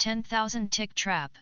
10,000 tick trap.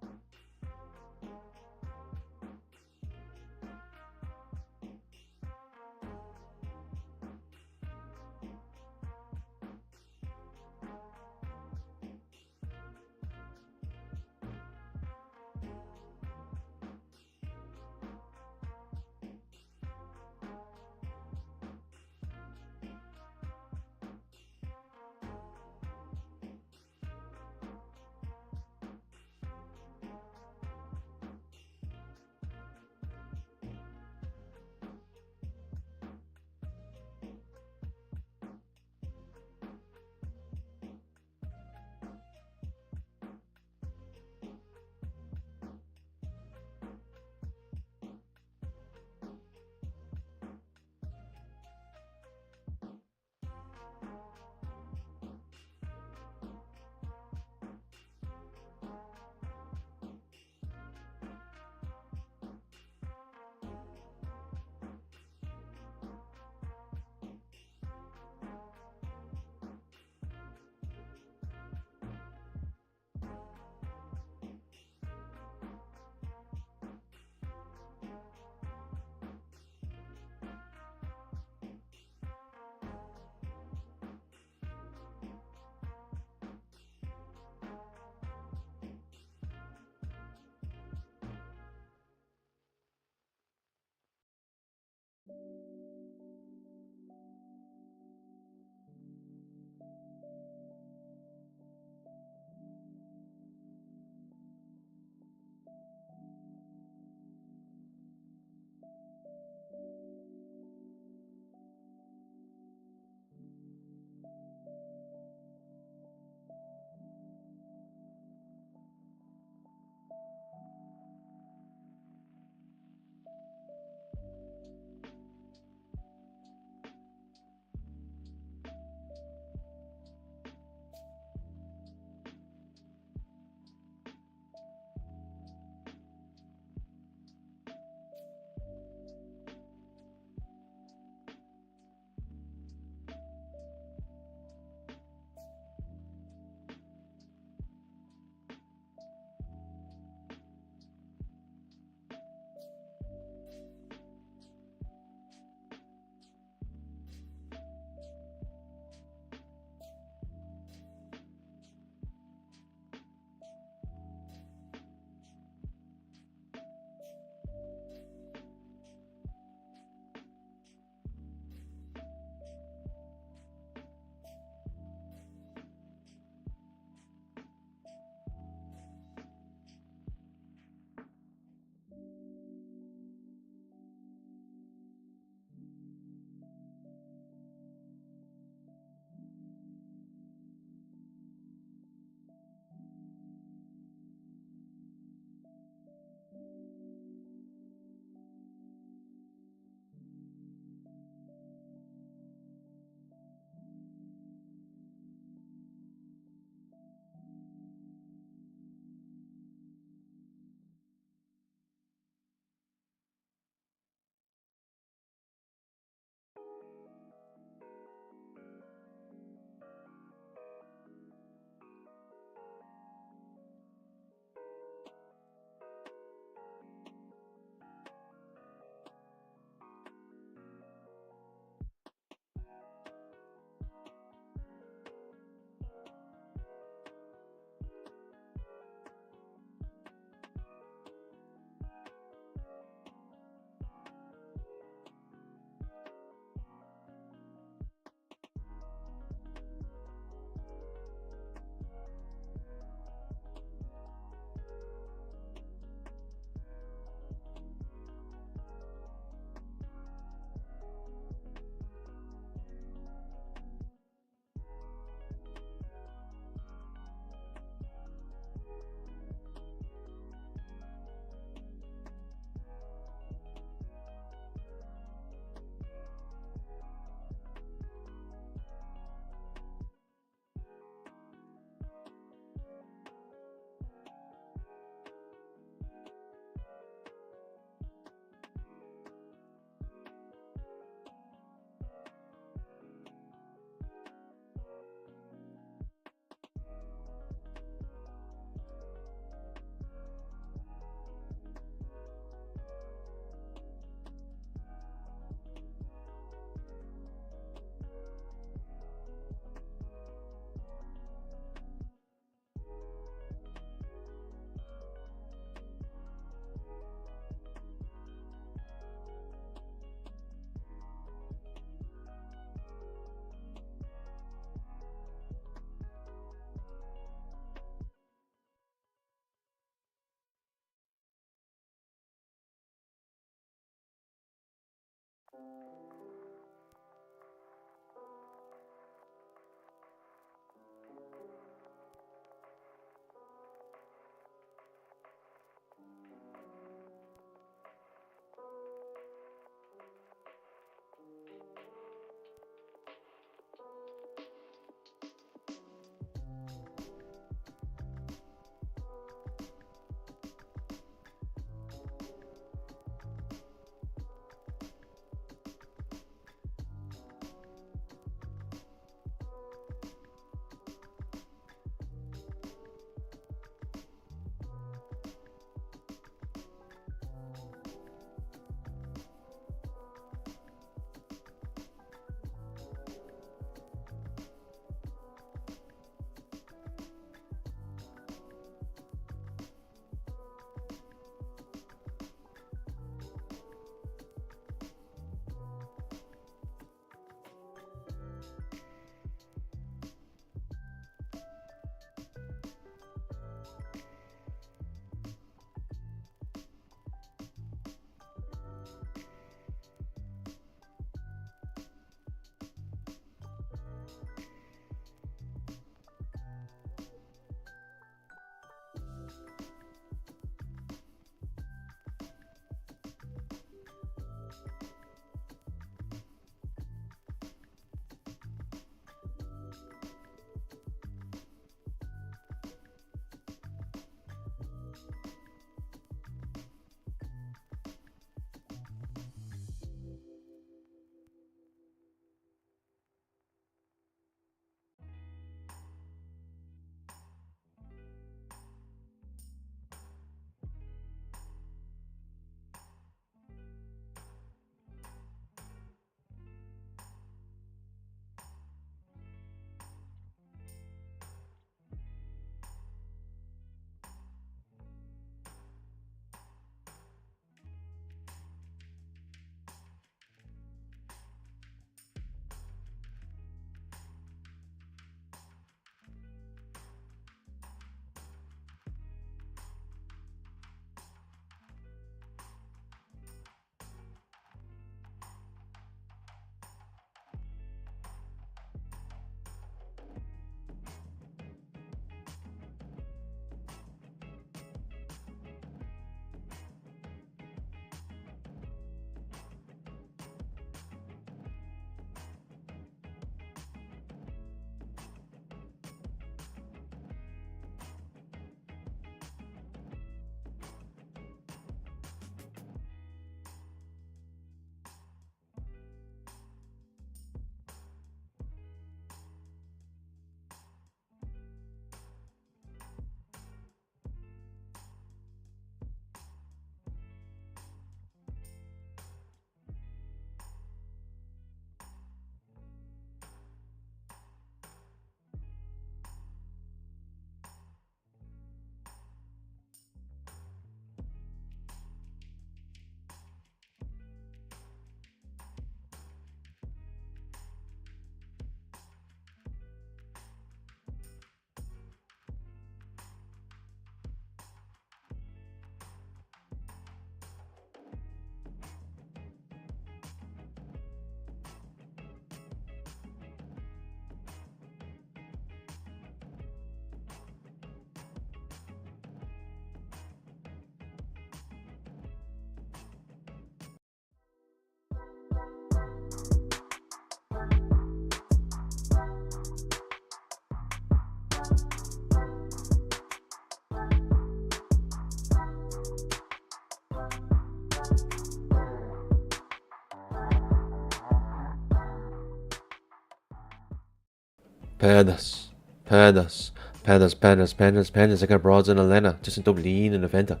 Pandas, pandas, pandas, pandas, pandas, pandas. I got broads in Atlanta. Just in Dublin in Atlanta.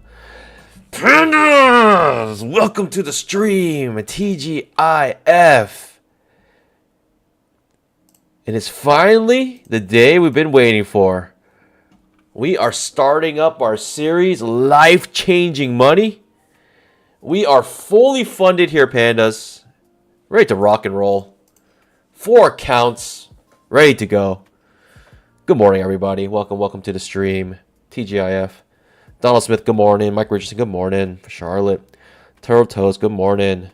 Pandas! Welcome to the stream, TGIF. And it's finally the day we've been waiting for. We are starting up our series, Life-Changing Money. We are fully funded here, pandas. Ready to rock and roll. 4 accounts. Ready to go. Good morning, everybody. Welcome to the stream. TGIF. Donald Smith, good morning. Mike Richardson, good morning. Charlotte. Turtle Toast, good morning.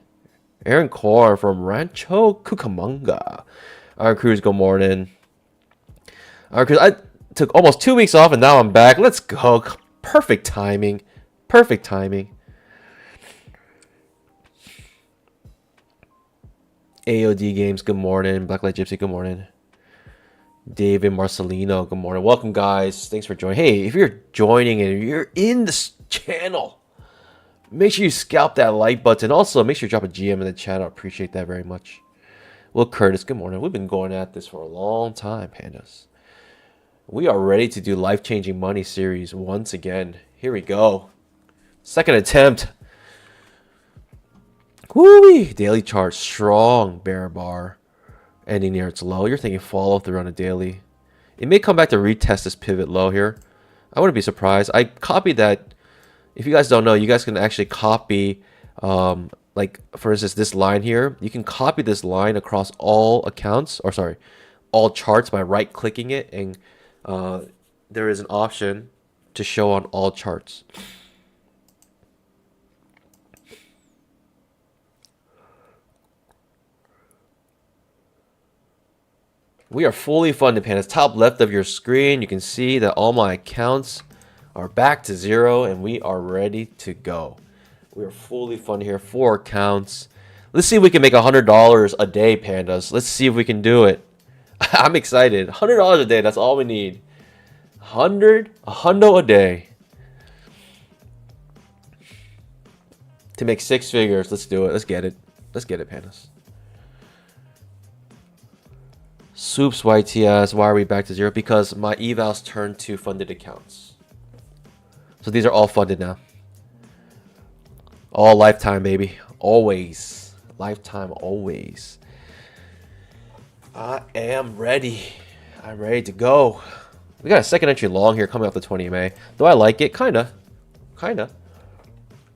Aaron Core from Rancho Cucamonga. Iron Cruz, good morning. Iron Cruz, I took almost 2 weeks off and now I'm back. Let's go. Perfect timing. Perfect timing. AOD Games, good morning. Blacklight Gypsy, good morning. David Marcelino, good morning. Welcome, guys. Thanks for joining. Hey, if you're joining and you're in this channel, make sure you scalp that like button. Also, make sure you drop a GM in the channel. I appreciate that very much. Will Curtis, good morning. We've been going at this for a long time, pandas. We are ready to do Life-Changing Money series once again. Here we go. Second attempt. Woo-wee. Daily chart, strong bear bar. Ending near its low. You're thinking follow through on a daily. It may come back to retest this pivot low here. I wouldn't be surprised. I copied that. If you guys don't know, you guys can actually copy, like for instance, this line here. You can copy this line across all accounts, or sorry, all charts by right-clicking it, and there is an option to show on all charts. We are fully funded, pandas. Top left of your screen, you can see that all my accounts are back to zero and we are ready to go. We are fully funded here. 4 accounts. Let's see if we can make $100 a day, pandas. Let's see if we can do it. I'm excited. $100 a day, that's all we need. A hundo a day. To make 6 figures. Let's do it. Let's get it. Let's get it, pandas. Soups YTS, why are we back to zero? Because my evals turned to funded accounts. So these are all funded now. All lifetime, baby. Always. Lifetime, always. I am ready. I'm ready to go. We got a second entry long here coming off the 20 MA. Do I like it? Kinda. Kinda.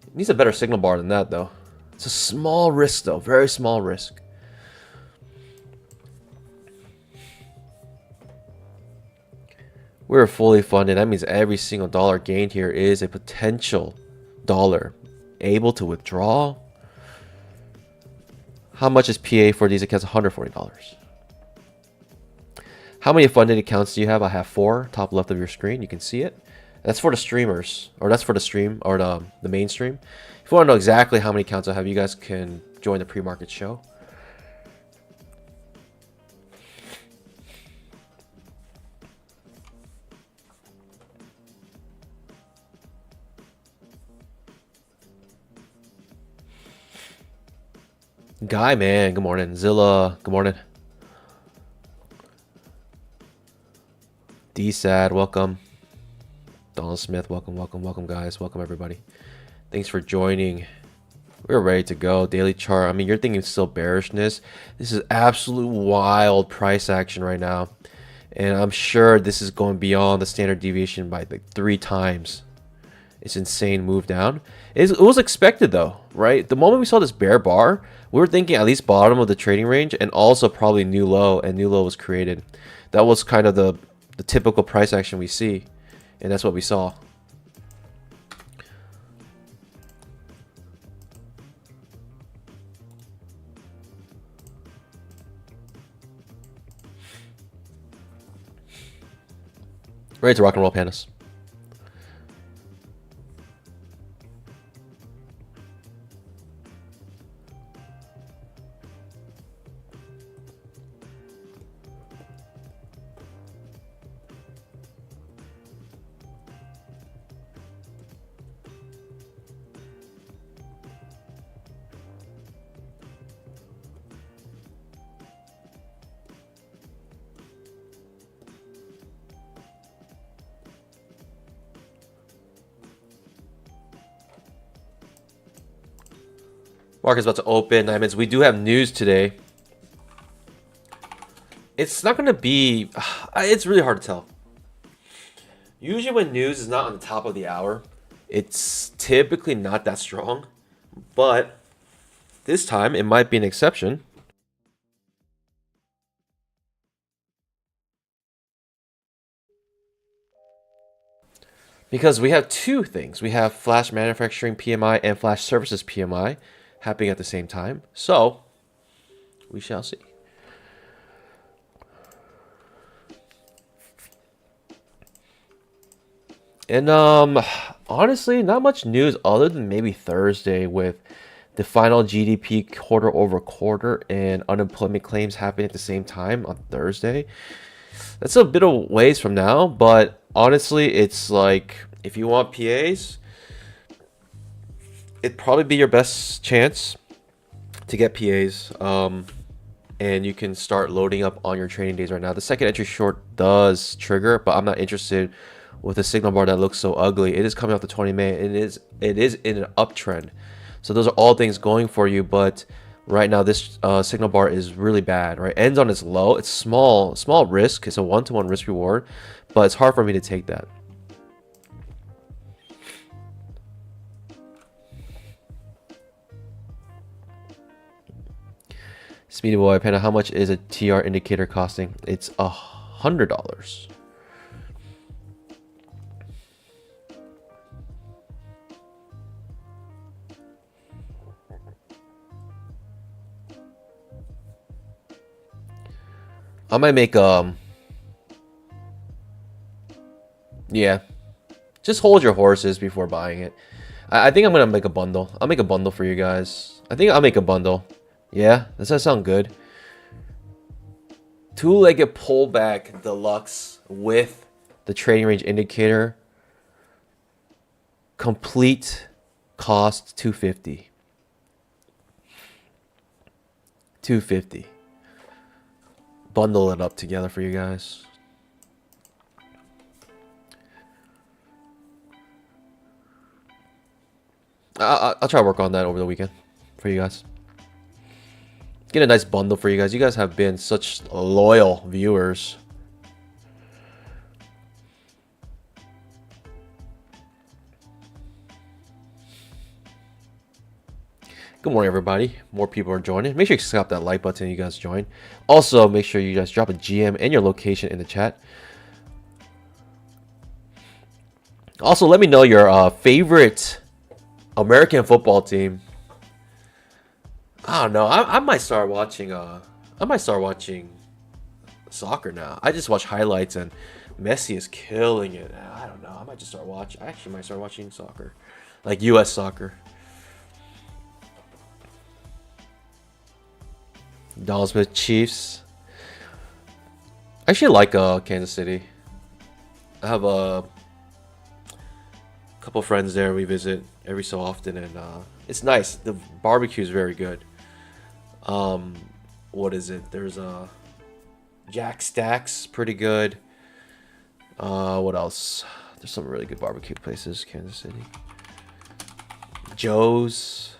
It needs a better signal bar than that, though. It's a small risk, though. Very small risk. We're fully funded. That means every single dollar gained here is a potential dollar able to withdraw. How much is PA for these accounts? $140. How many funded accounts do you have? I have 4. Top left of your screen. You can see it. That's for the streamers, or that's for the stream, or the main stream. If you want to know exactly how many accounts I have, you guys can join the pre-market show. Guy, man, good morning. Zilla, good morning. D-Sad, welcome. Donald Smith, welcome, guys. Welcome, everybody. Thanks for joining. We're ready to go. Daily chart. I mean, you're thinking still bearishness. This is absolute wild price action right now. And I'm sure this is going beyond the standard deviation by like 3 times. It's insane move down. It was expected though, right? The moment we saw this bear bar, we were thinking at least bottom of the trading range and also probably new low, and new low was created. That was kind of the typical price action we see, and that's what we saw. Ready to rock and roll, pandas. Market's about to open. 9 minutes. We do have news today. It's not going to be... It's really hard to tell. Usually when news is not on the top of the hour, it's typically not that strong. But this time, it might be an exception. Because we have two things. We have flash manufacturing PMI and flash services PMI happening at the same time. So, we shall see. And honestly, not much news other than maybe Thursday with the final GDP quarter over quarter and unemployment claims happening at the same time on Thursday. That's a bit of ways from now, but honestly, it's like if you want PAs, it'd probably be your best chance to get PAs. And you can start loading up on your trading days right now. The second entry short does trigger, but I'm not interested with a signal bar that looks so ugly. It is coming off the 20 MA. It is in an uptrend. So those are all things going for you, but right now this signal bar is really bad, right? Ends on its low. It's small risk. It's a one-to-one risk reward, but it's hard for me to take that. Speedy Boy, Panda, how much is a TR indicator costing? It's $100. I might make yeah. Just hold your horses before buying it. I think I'm gonna make a bundle. I'll make a bundle for you guys. I think I'll make a bundle. Yeah, does that sound good? Two-legged pullback deluxe with the trading range indicator. Complete cost $250. $250. Bundle it up together for you guys. I'll try to work on that over the weekend for you guys. Get a nice bundle for you guys. You guys have been such loyal viewers. Good morning, everybody. More people are joining. Make sure you slap that like button you guys join. Also, make sure you guys drop a GM and your location in the chat. Also, let me know your favorite American football team. I don't know. I might start watching. I might start watching soccer now. I just watch highlights and Messi is killing it. I don't know. I might just start watching. I actually might start watching soccer, like U.S. soccer. Donald Smith Chiefs. I actually like Kansas City. I have a couple friends there. We visit every so often, and it's nice. The barbecue is very good. What is it? There's Jack Stack's pretty good. What else? There's some really good barbecue places. Kansas City. Joe's,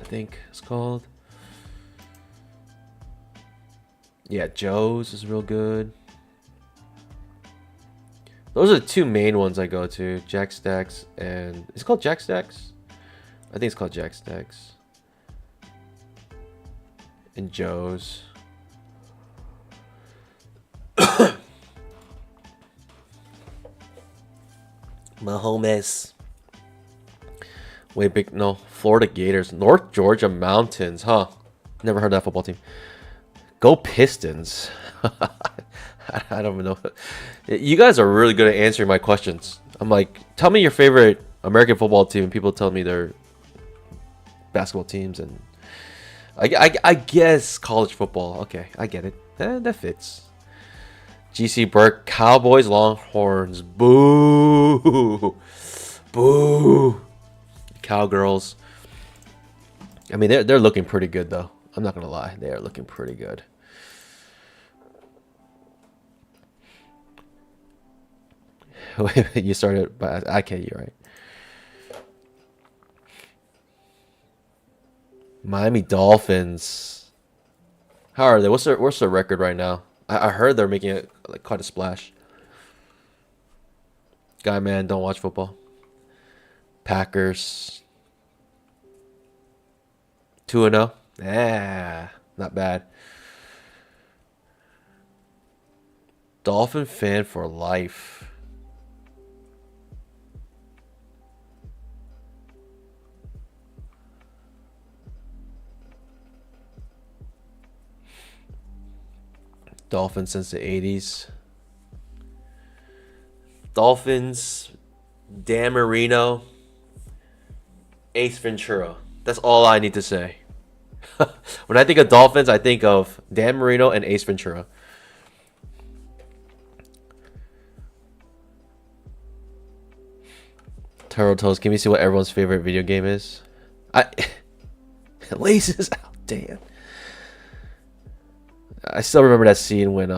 I think it's called. Yeah, Joe's is real good. Those are the two main ones I go to. Jack Stack's and... Is it called Jack Stack's? I think it's called Jack Stack's. And Joe's. Mahomes. Wait, big... No. Florida Gators. North Georgia Mountains. Huh. Never heard of that football team. Go Pistons. I don't even know. You guys are really good at answering my questions. I'm like, tell me your favorite American football team, and people tell me their basketball teams, and I guess college football. Okay, I get it. That fits. GC Burke, Cowboys, Longhorns. Boo. Boo. Cowgirls. I mean, they're looking pretty good, though. I'm not going to lie. They are looking pretty good. You started, but I can't. You're right. Miami Dolphins. How are they? What's their record right now? I heard they're making it like quite a splash. Guy, man, don't watch football. Packers. 2-0. Yeah, not bad. Dolphin fan for life. Dolphins since the 80s. Dolphins, Dan Marino, Ace Ventura. That's all I need to say. When I think of Dolphins, I think of Dan Marino and Ace Ventura. Turtle Toes, can we see what everyone's favorite video game is? Laces out, damn. I still remember that scene when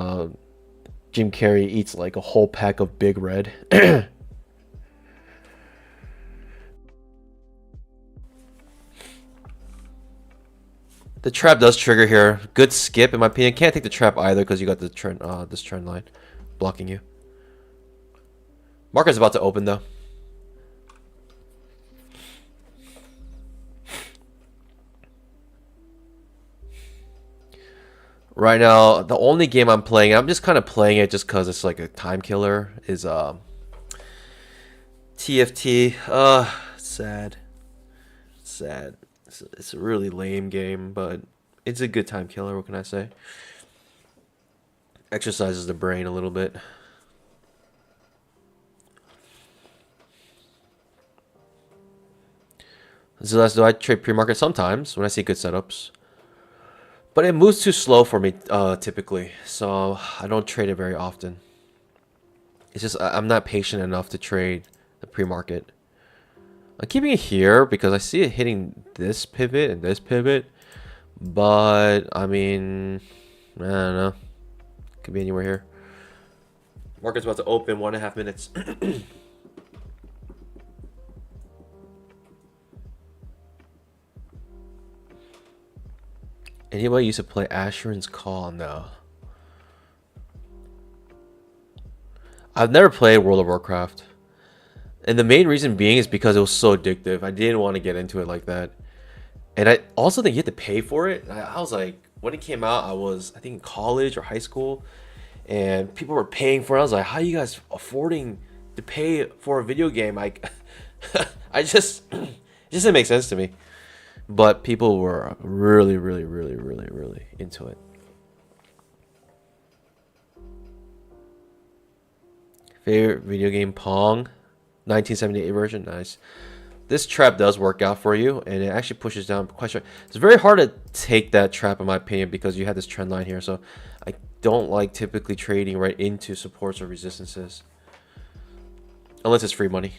Jim Carrey eats like a whole pack of Big Red. The trap does trigger here. Good skip in my opinion. Can't take the trap either because you got the trend, this trend line blocking you. Market's about to open though. Right now, the only game I'm playing, I'm just kind of playing it just because it's like a time killer, is TFT. Sad. Sad. It's a really lame game, but it's a good time killer, what can I say? Exercises the brain a little bit. Zeleste, do I trade pre-market? Sometimes, when I see good setups. But it moves too slow for me, typically, so I don't trade it very often. It's just, I'm not patient enough to trade the pre-market. I'm keeping it here because I see it hitting this pivot and this pivot. But, I mean, I don't know. Could be anywhere here. Market's about to open, 1.5 minutes. Anybody used to play Asheron's Call? No. I've never played World of Warcraft. And the main reason being is because it was so addictive. I didn't want to get into it like that. And I also think you had to pay for it. I was like, when it came out, I was, I think, in college or high school. And people were paying for it. I was like, how are you guys affording to pay for a video game? Like, it just didn't make sense to me. But people were really, really, really, really, really into it. Favorite video game, Pong. 1978 version, nice. This trap does work out for you, and it actually pushes down quite short. It's very hard to take that trap, in my opinion, because you have this trend line here. So I don't like typically trading right into supports or resistances. Unless it's free money.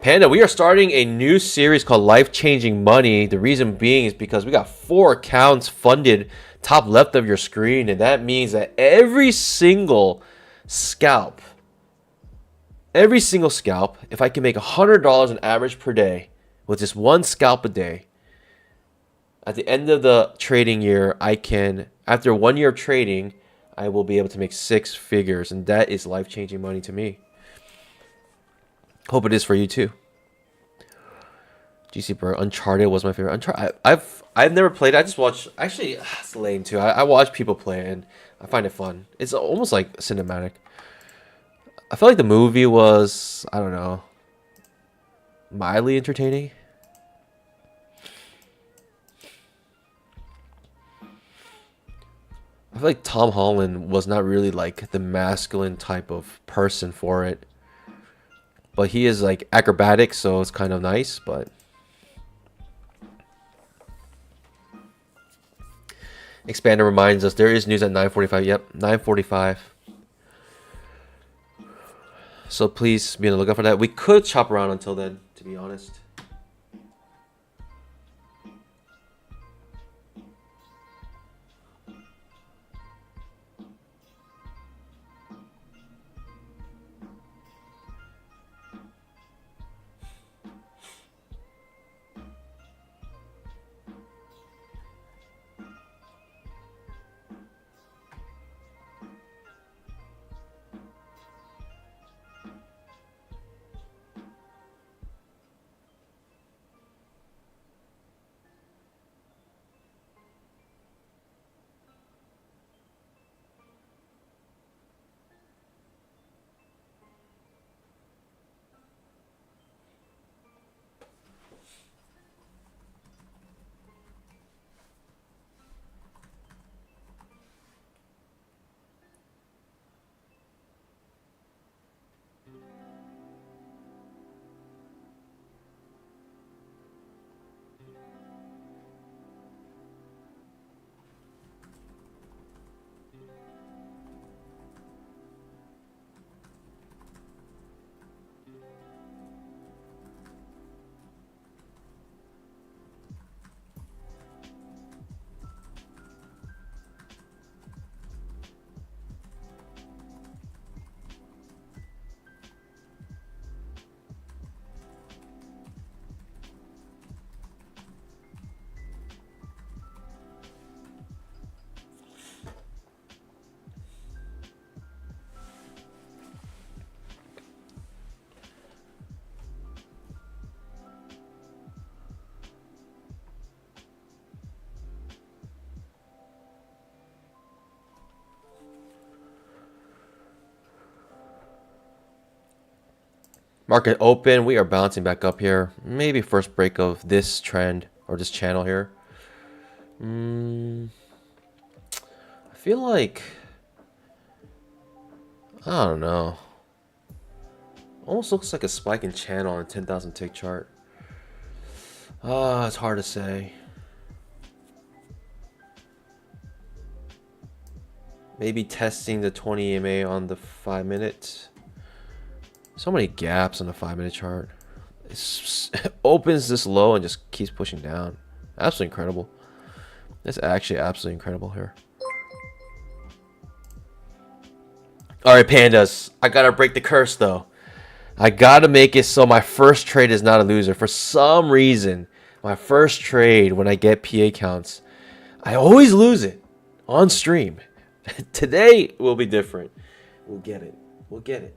Panda, we are starting a new series called Life-Changing Money. The reason being is because we got 4 accounts funded top left of your screen. And that means that every single scalp, if I can make $100 on average per day with just 1 scalp a day, at the end of the trading year, I can, after 1 year of trading, I will be able to make 6 figures. And that is life-changing money to me. Hope it is for you too. GC Bro, Uncharted was my favorite. Uncharted, I've never played it. I just watch. Actually, it's lame too. I watch people play it and I find it fun. It's almost like cinematic. I feel like the movie was, I don't know, mildly entertaining. I feel like Tom Holland was not really like the masculine type of person for it. But he is like acrobatic, so it's kind of nice, but Expander reminds us there is news at 9:45. Yep, 9:45. So please be on the lookout for that. We could chop around until then, to be honest. Market open. We are bouncing back up here. Maybe first break of this trend or this channel here. I feel like, I don't know. Almost looks like a spike in channel on a 10,000 tick chart. It's hard to say. Maybe testing the 20 EMA on the 5 minute. So many gaps on the 5 minute chart. It opens this low and just keeps pushing down. Absolutely incredible. That's actually absolutely incredible here. Alright, pandas. I gotta break the curse though. I gotta make it so my first trade is not a loser. For some reason, my first trade when I get PA counts, I always lose it on stream. Today will be different. We'll get it. We'll get it.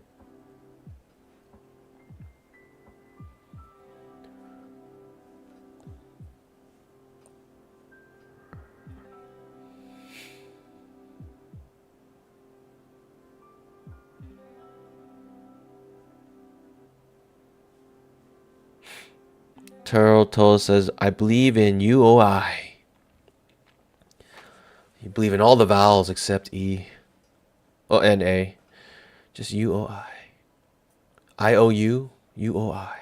Turtle says, I believe in UOI. You believe in all the vowels except E. Oh, and A. Just UOI. IOU, UOI.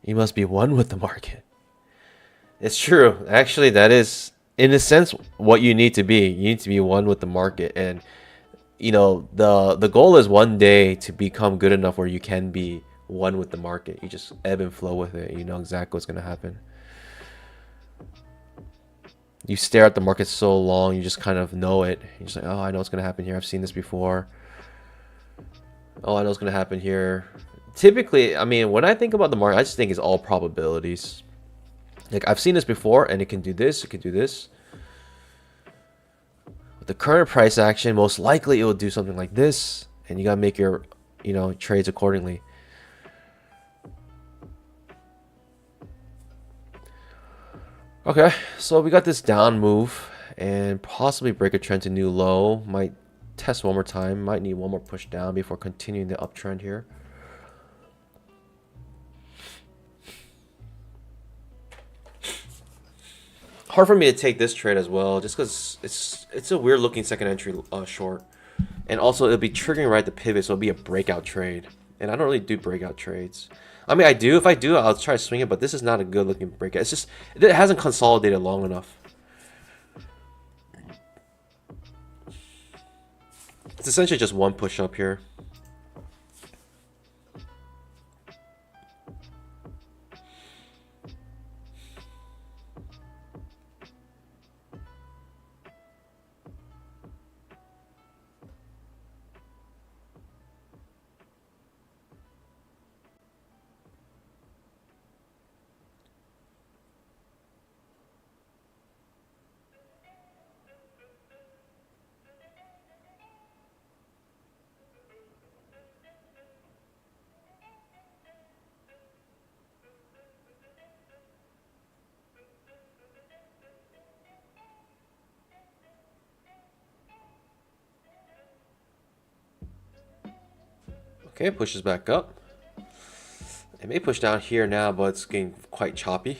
You must be one with the market. It's true. Actually, that is, in a sense, what you need to be. You need to be one with the market. And, you know, the goal is one day to become good enough where you can be one with the market. You just ebb and flow with it. You know exactly what's going to happen. You stare at the market so long, you just kind of know it. You're just like, oh, I know what's going to happen here. I've seen this before. Oh, I know what's going to happen here. Typically, I mean, when I think about the market, I just think it's all probabilities. Like, I've seen this before, and it can do this, it can do this. With the current price action, most likely it will do something like this, and you got to make your, you know, trades accordingly. Okay, so we got this down move and possibly break a trend to new low. Might test one more time. Might need one more push down before continuing the uptrend here. Hard for me to take this trade as well, just because it's a weird looking second entry short, and also it'll be triggering right at the pivot, so it'll be a breakout trade. And I don't really do breakout trades. I mean, I do. If I do, I'll try to swing it, but this is not a good looking breakout. It's just, it hasn't consolidated long enough. It's essentially just one push up here. Okay, it pushes back up. It may push down here now, but it's getting quite choppy.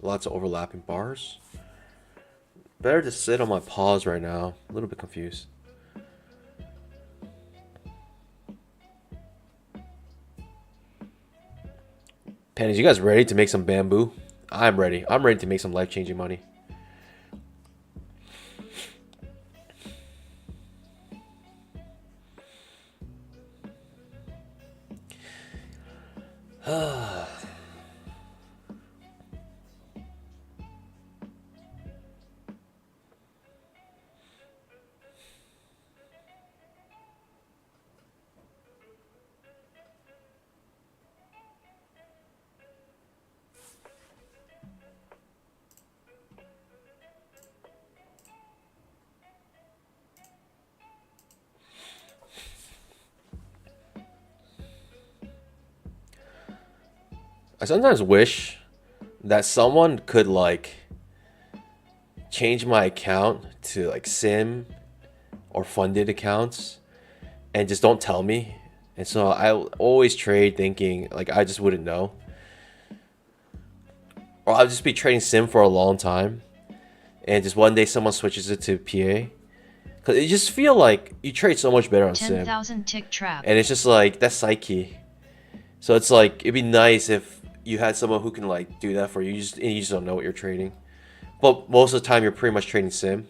Lots of overlapping bars. Better to sit on my pause right now. A little bit confused. Panties, you guys ready to make some bamboo? I'm ready. I'm ready to make some life-changing money. I sometimes wish that someone could like change my account to like sim or funded accounts and just don't tell me. And so I always trade thinking like I just wouldn't know. Or I'll just be trading sim for a long time. And just one day someone switches it to PA. Because you just feel like you trade so much better on sim. 10,000 tick trap. And it's just like, that's psyche. So it's like, it'd be nice if you had someone who can like do that for you. You just don't know what you're trading. But most of the time you're pretty much trading sim.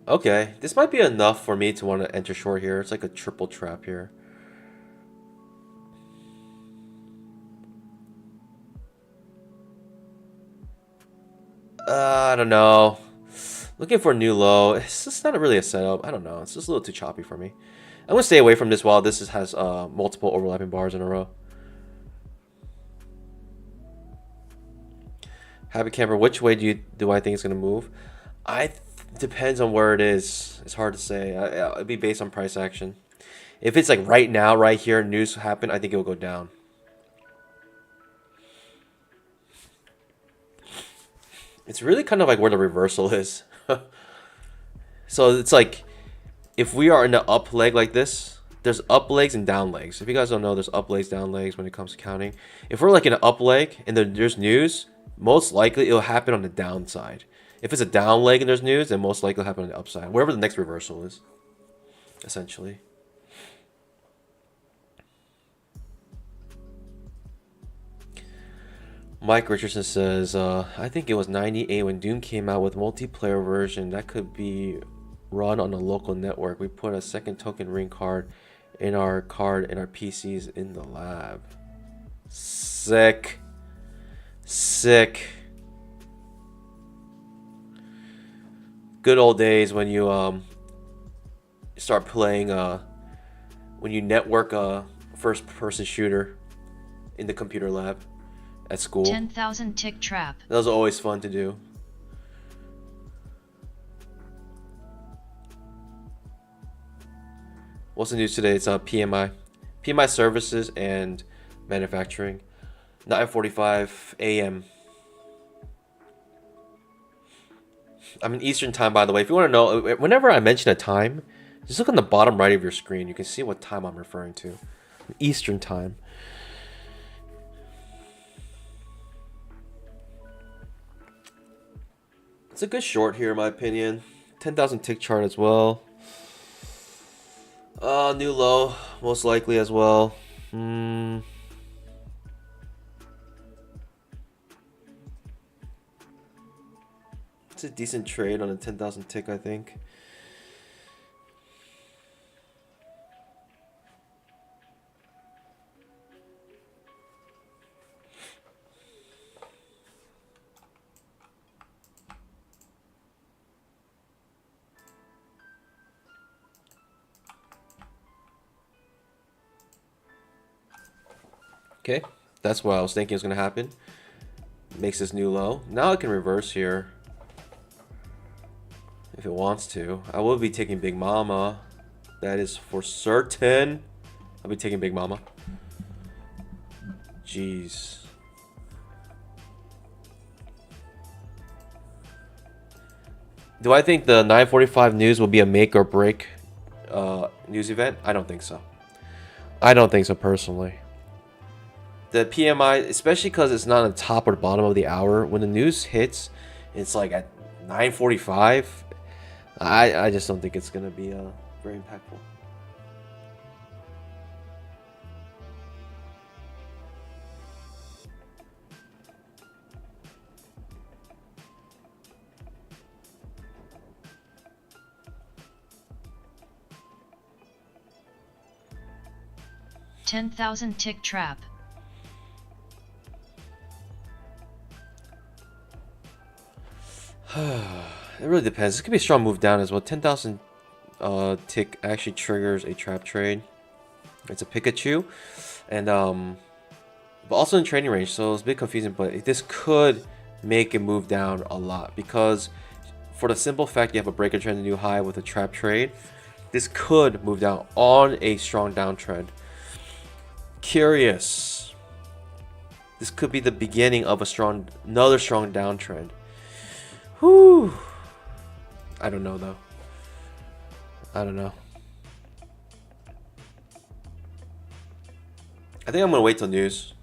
Okay, this might be enough for me to want to enter short here. It's like a triple trap here. I don't know. Looking for a new low. It's just not really a setup. I don't know. It's just a little too choppy for me. I'm gonna stay away from this while this has multiple overlapping bars in a row. Habit camper. Which way do I think it's gonna move? Depends on where it is. It's hard to say. It'd be based on price action. If it's like right now, right here, news happen, I think it will go down. It's really kind of like where the reversal is. So it's like, if we are in the up leg like this, there's up legs and down legs. If you guys don't know, there's up legs, down legs when it comes to counting. If we're like in an up leg and there's news, most likely it'll happen on the downside. If it's a down leg and there's news, then most likely it'll happen on the upside. Wherever the next reversal is, essentially. Mike Richardson says, I think it was 98 when Doom came out with multiplayer version that could be run on a local network. We put a second token ring card in our PCs in the lab. Sick. Sick. Good old days when you start playing when you network a first person shooter in the computer lab at school. 10,000 tick trap. That was always fun to do. What's the news today? It's PMI. PMI services and manufacturing. 9:45 a.m. I'm in Eastern time, by the way. If you want to know, whenever I mention a time, just look on the bottom right of your screen. You can see what time I'm referring to. Eastern time. It's a good short here, in my opinion. 10,000 tick chart as well. New low, most likely as well. It's a decent trade on a 10,000 tick, I think. Okay, that's what I was thinking was going to happen. Makes this new low. Now it can reverse here if it wants to. I will be taking Big Mama. That is for certain. I'll be taking Big Mama. Jeez. Do I think the 9:45 news will be a make or break news event? I don't think so. I don't think so personally. The PMI, especially because it's not on the top or the bottom of the hour, when the news hits, it's like at 9:45. I just don't think it's gonna be very impactful. $10,000 tick trap. It really depends. This could be a strong move down as well. 10,000 tick actually triggers a trap trade. It's a Pikachu, and but also in trading range, so it's a bit confusing. But this could make it move down a lot because, for the simple fact you have a breaker trend, a new high with a trap trade, this could move down on a strong downtrend. Curious. This could be the beginning of another strong downtrend. Whew. I don't know though. I don't know. I think I'm gonna wait till news.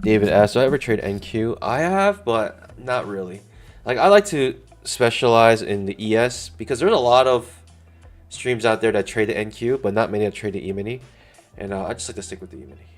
David asked, do I ever trade NQ? I have, but not really. Like, I like to specialize in the ES because there's a lot of streams out there that trade the NQ, but not many that trade the Emini. And I just like to stick with the Emini.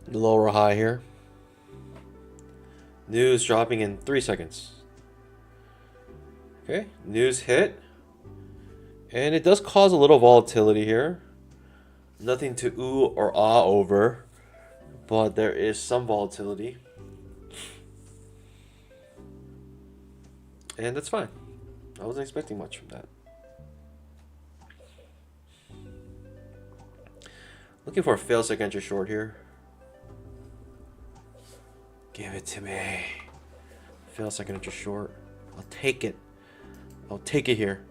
Lower high here. News dropping in 3 seconds. Okay, news hit. And it does cause a little volatility here. Nothing to ooh or ah over, but there is some volatility. And that's fine. I wasn't expecting much from that. Looking for a fail-safe entry short here. Give it to me. Fail-safe entry short. I'll take it. I'll take it here.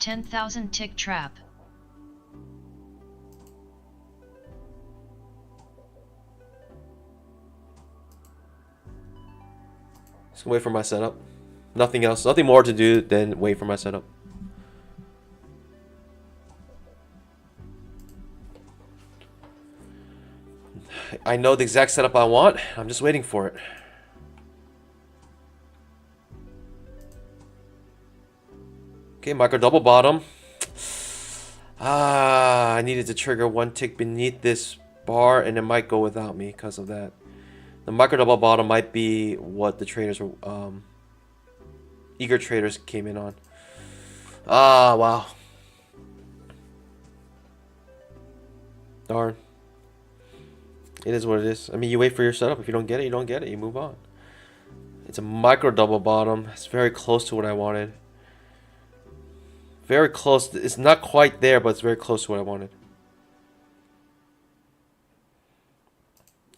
$10,000 tick trap. Just wait for my setup. Nothing else. Nothing more to do than wait for my setup. I know the exact setup I want. I'm just waiting for it. Okay, micro double bottom. I needed to trigger one tick beneath this bar, and it might go without me because of that. The micro double bottom might be what the traders were, eager traders came in on. Wow. Darn. It is what it is. I mean, you wait for your setup. If you don't get it, you don't get it. You move on. It's a micro double bottom. It's very close to what I wanted. Very close. It's not quite there, but it's very close to what I wanted.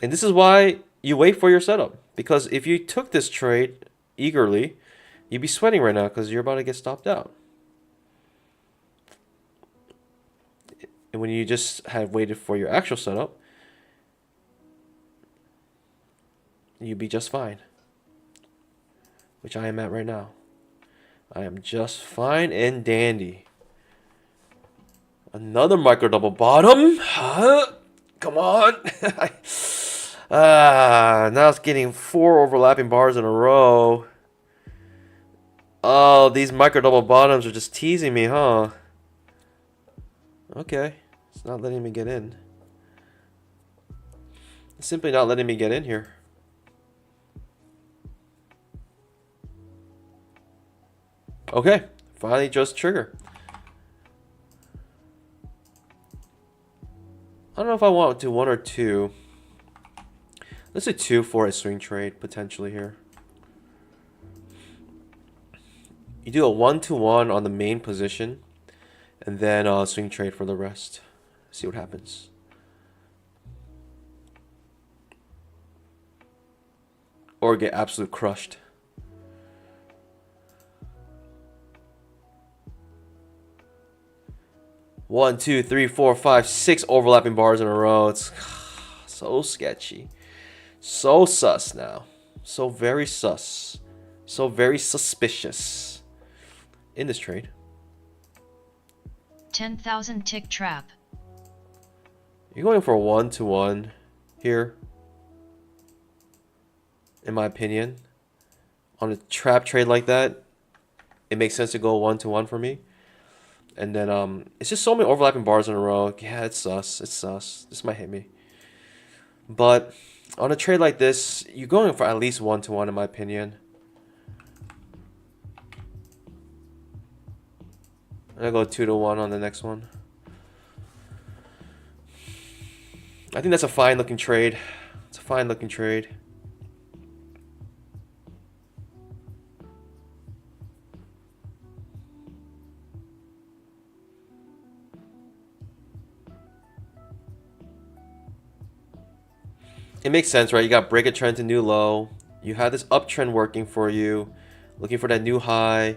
And this is why you wait for your setup. Because if you took this trade eagerly, you'd be sweating right now because you're about to get stopped out. And when you just have waited for your actual setup, you'd be just fine. Which I am at right now. I am just fine and dandy. Another micro double bottom. Come on. Now it's getting 4 overlapping bars in a row. Oh, these micro double bottoms are just teasing me, huh? Okay. It's not letting me get in. It's simply not letting me get in here. Okay, finally just trigger. I don't know if I want to 1 or 2. Let's do 2 for a swing trade potentially here. You do a 1-to-1 on the main position, and then swing trade for the rest. See what happens. Or get absolute crushed. One, two, three, four, five, 6 overlapping bars in a row. It's so sketchy. So sus now. So very sus. So very suspicious. In this trade. 10,000 tick trap. You're going for a 1-to-1 here. In my opinion. On a trap trade like that, it makes sense to go 1-to-1 for me. And then it's just so many overlapping bars in a row. Yeah, it's sus. It's sus. This might hit me. But on a trade like this, you're going for at least 1-to-1 in my opinion. I'm gonna go 2-to-1 on the next one. I think that's a fine looking trade. It's a fine looking trade. It makes sense, right? You got break a trend to new low. You had this uptrend working for you, looking for that new high,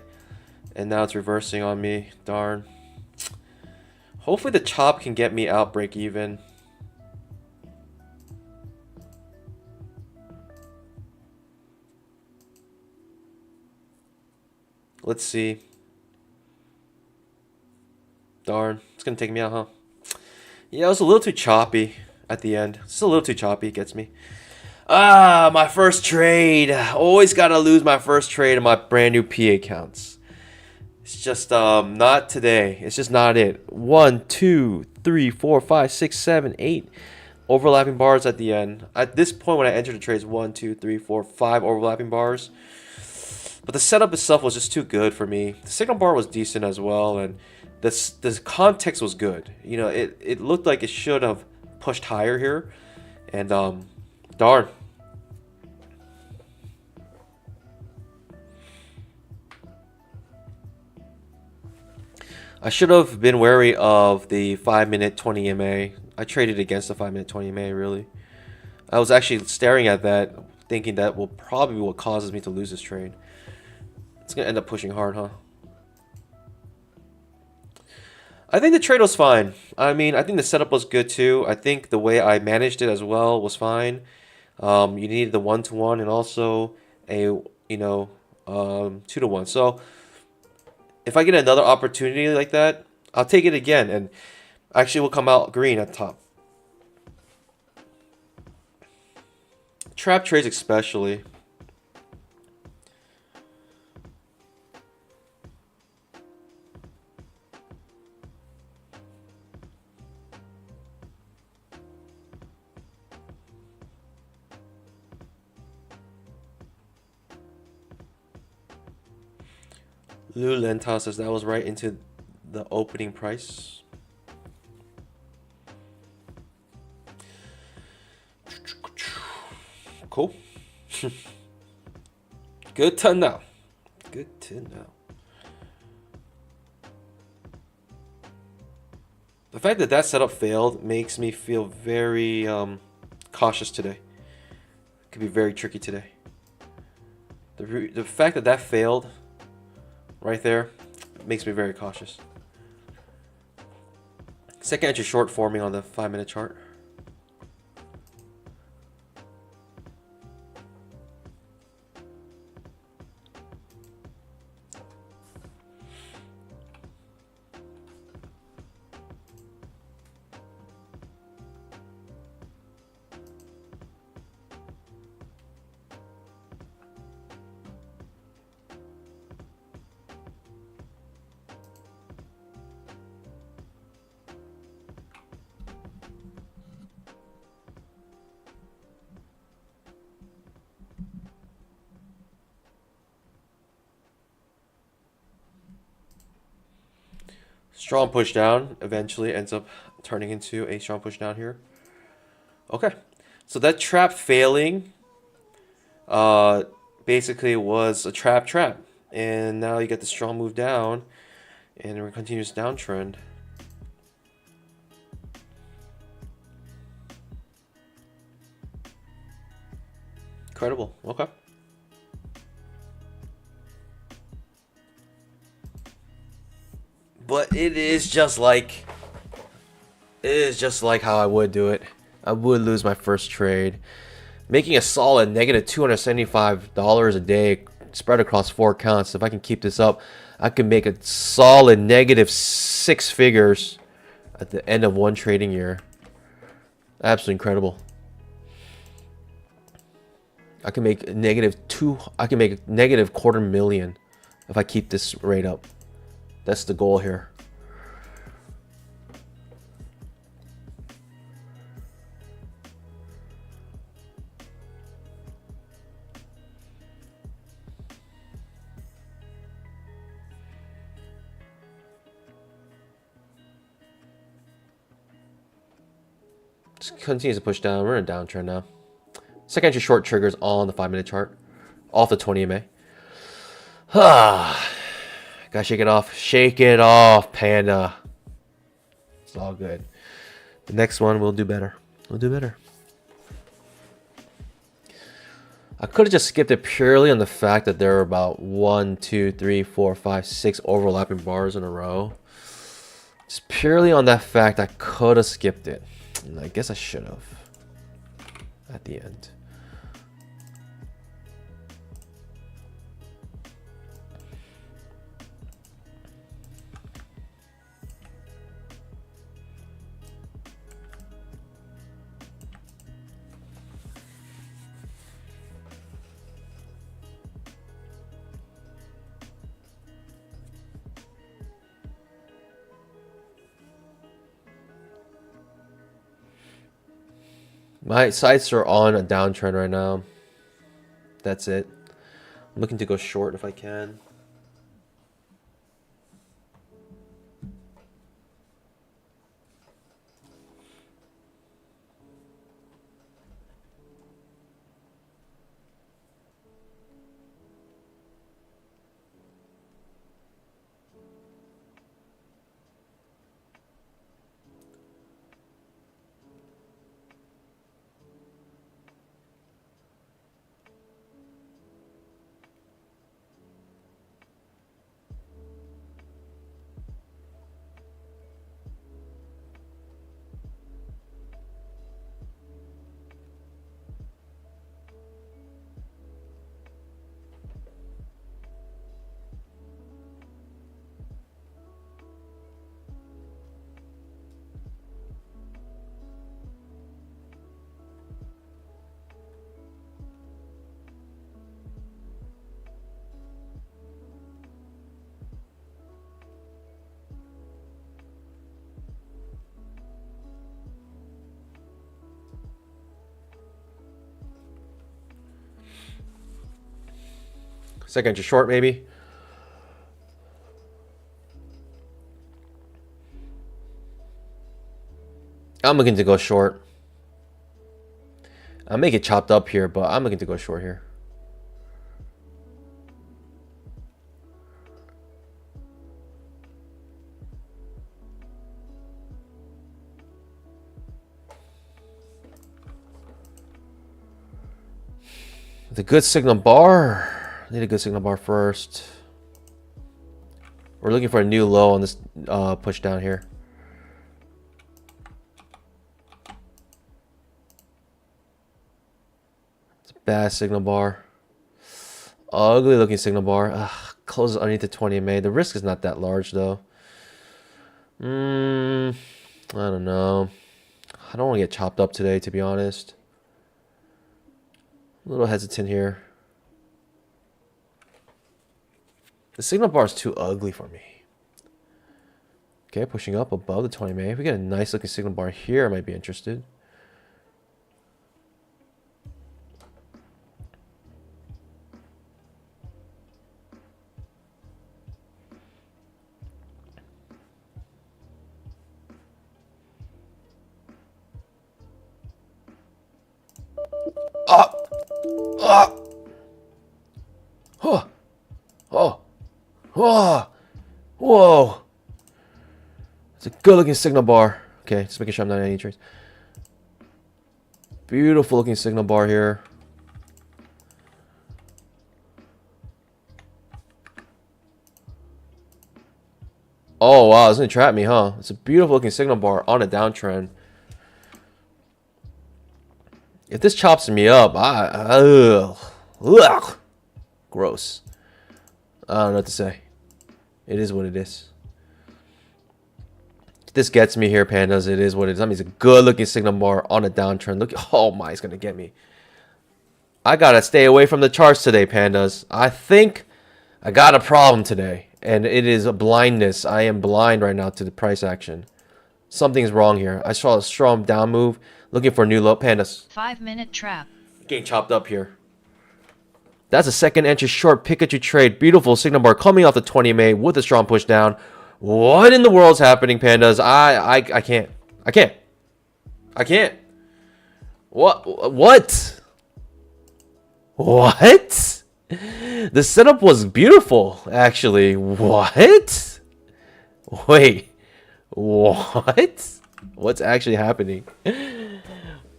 and now it's reversing on me. Darn. Hopefully the chop can get me out break even. Let's see. Darn. It's going to take me out, huh? Yeah, it was a little too choppy at the end. It's a little too choppy. It gets me. Ah, my first trade. Always got to lose my first trade in my brand new P accounts. It's just not today. It's just not it. 1, 2, 3, 4, 5, 6, 7, 8 overlapping bars at the end. At this point when I entered the trades, 1, 2, 3, 4, 5 overlapping bars. But the setup itself was just too good for me. The signal bar was decent as well, and the context was good. You know, it looked like it should have pushed higher here, and darn. I should have been wary of the 5-minute 20 MA. I traded against the 5-minute 20 MA, really. I was actually staring at that, thinking that will probably be what causes me to lose this trade. It's going to end up pushing hard, huh? I think the trade was fine. I mean, I think the setup was good too. I think the way I managed it as well was fine. You needed the 1-to-1 and also a, 2-to-1. So if I get another opportunity like that, I'll take it again, and actually will come out green at the top. Trap trades especially. Lou Lenta says that was right into the opening price. Cool. Good to know. Good to know. The fact that that setup failed makes me feel very cautious today. Could be very tricky today. The fact that that failed right there makes me very cautious. Second entry short forming on the 5-minute chart. Strong push down eventually ends up turning into a strong push down here. Okay. So that trap failing basically was a trap. And now you get the strong move down and a continuous downtrend. Incredible. Okay. But it is just like how I would do it. I would lose my first trade. Making a solid negative $275 a day spread across 4 accounts. If I can keep this up, I can make a solid negative 6 figures at the end of one trading year. Absolutely incredible. I can make negative $250,000 if I keep this rate up. That's the goal here. Just continues to push down. We're in a downtrend now. Second entry short triggers on the 5-minute chart. Off the 20 MA. Gotta shake it off. Shake it off, panda. It's all good. The next one we'll do better. We'll do better. I could have just skipped it purely on the fact that there are about 1, 2, 3, 4, 5, 6 overlapping bars in a row. Just purely on that fact, I could have skipped it. And I guess I should have at the end. My sights are on a downtrend right now. That's it. I'm looking to go short if I can. Second entry short, maybe. I'm looking to go short. I'll make it chopped up here, but I'm looking to go short here. With a good signal bar. Need a good signal bar first. We're looking for a new low on this push down here. It's a bad signal bar. Ugly looking signal bar. Ugh, closes underneath the 20 MA. The risk is not that large though. I don't know. I don't want to get chopped up today, to be honest. A little hesitant here. The signal bar is too ugly for me. Okay, pushing up above the 20 MA. If we get a nice looking signal bar here, I might be interested. Up. Up. Oh. Oh. Oh. Whoa. It's a good looking signal bar. Okay, just making sure I'm not in any trades. Beautiful looking signal bar here. Oh wow, it's gonna trap me, huh? It's a beautiful looking signal bar on a downtrend. If this chops me up, ugh, gross. I don't know what to say. It is what it is. If this gets me here, pandas. It is what it is. I mean, it's a good looking signal bar on a downtrend. Look, oh my, it's gonna get me. I gotta stay away from the charts today, pandas. I think I got a problem today, and it is a blindness. I am blind right now to the price action. Something's wrong here. I saw a strong down move, looking for a new low. Pandas. 5-minute trap. Getting chopped up here. That's a second entry short Pikachu trade. Beautiful signal bar coming off the 20 MA with a strong push down. What in the world's happening, pandas? I can't. I can't. I can't. What? What? What? The setup was beautiful, actually. What? Wait. What? What's actually happening?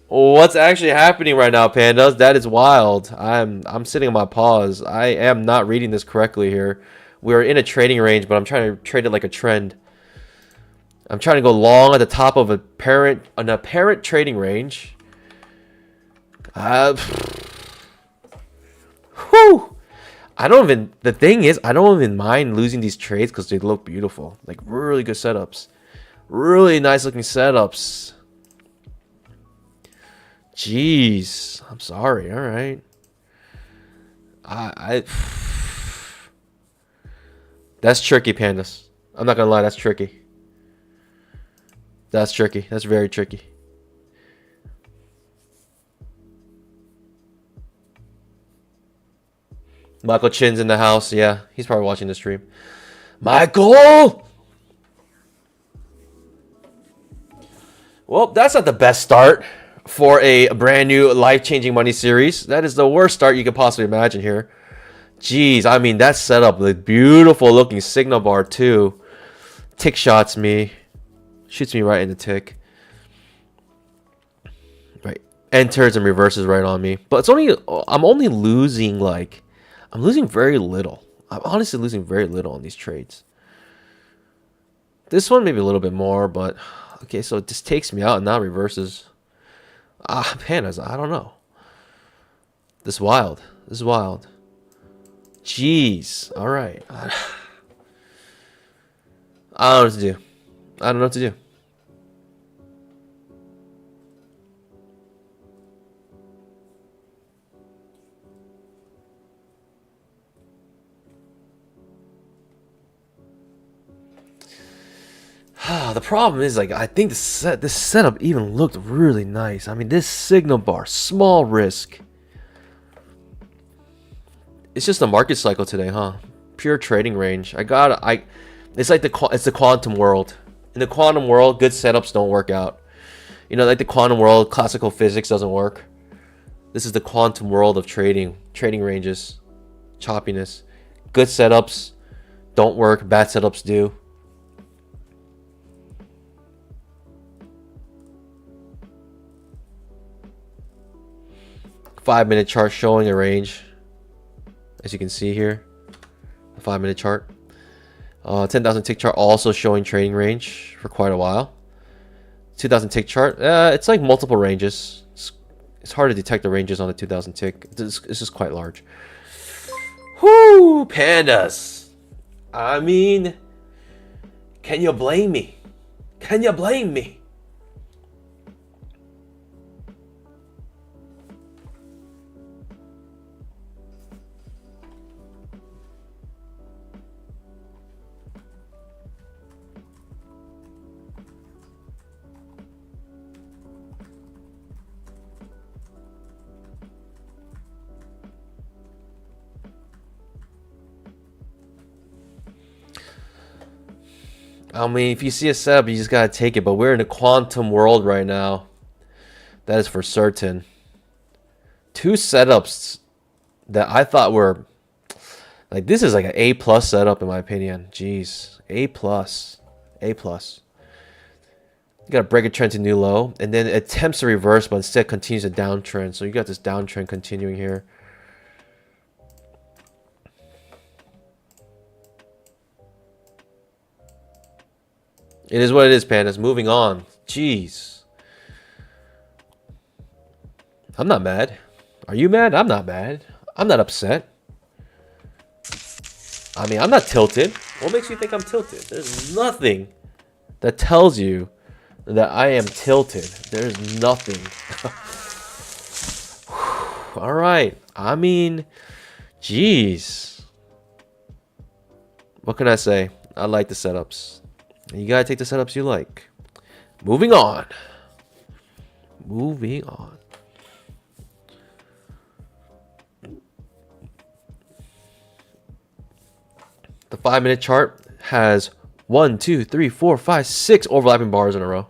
What's actually happening right now, pandas? That is wild. I'm sitting on my paws. I am not reading this correctly here. We're in a trading range, but I'm trying to trade it like a trend. I'm trying to go long at the top of an apparent trading range. Whew. The thing is, I don't even mind losing these trades because they look beautiful. Like, really good setups. Really nice looking setups. Jeez. I'm sorry. All right. That's tricky, pandas. I'm not going to lie. That's tricky. That's tricky. That's very tricky. Michael Chin's in the house. Yeah, he's probably watching the stream. Michael! Well, that's not the best start for a brand new life-changing money series. That is the worst start you could possibly imagine here. Jeez, I mean, that setup, the beautiful looking signal bar too. Tick shots me. Shoots me right in the tick. Right. Enters and reverses right on me. But I'm only losing like... I'm losing very little. I'm honestly losing very little on these trades. This one maybe a little bit more, but... Okay, so it just takes me out and now reverses. Pandas, I don't know. This is wild. This is wild. Jeez. Alright. I don't know what to do. I don't know what to do. The problem is, like, I think this setup even looked really nice. I mean, this signal bar, small risk. It's just a market cycle today, huh? Pure trading range. It's like it's the quantum world. In the quantum world, good setups don't work out. You know, like the quantum world, classical physics doesn't work. This is the quantum world of trading ranges, choppiness. Good setups don't work, bad setups do. Five-minute chart showing a range, as you can see here. The 5-minute chart. 10,000 tick chart also showing trading range for quite a while. 2,000 tick chart, it's like multiple ranges. It's hard to detect the ranges on the 2,000 tick. It's just quite large. Whoo, pandas. I mean, can you blame me? Can you blame me? I mean, if you see a setup, you just gotta take it. But we're in a quantum world right now. That is for certain. two setups that I thought were like, this is like an A plus setup in my opinion. Jeez, A plus, A plus. You got to break a trend to new low, and then it attempts to reverse, but instead continues a downtrend. So you got this downtrend continuing here. It is what it is, pandas. Moving on. Jeez. I'm not mad. Are you mad? I'm not mad. I'm not upset. I mean, I'm not tilted. What makes you think I'm tilted? There's nothing that tells you that I am tilted. There's nothing. All right. I mean, jeez. What can I say? I like the setups. You gotta take the setups you like. Moving on. Moving on. The 5-minute chart has 1, 2, 3, 4, 5, 6 overlapping bars in a row.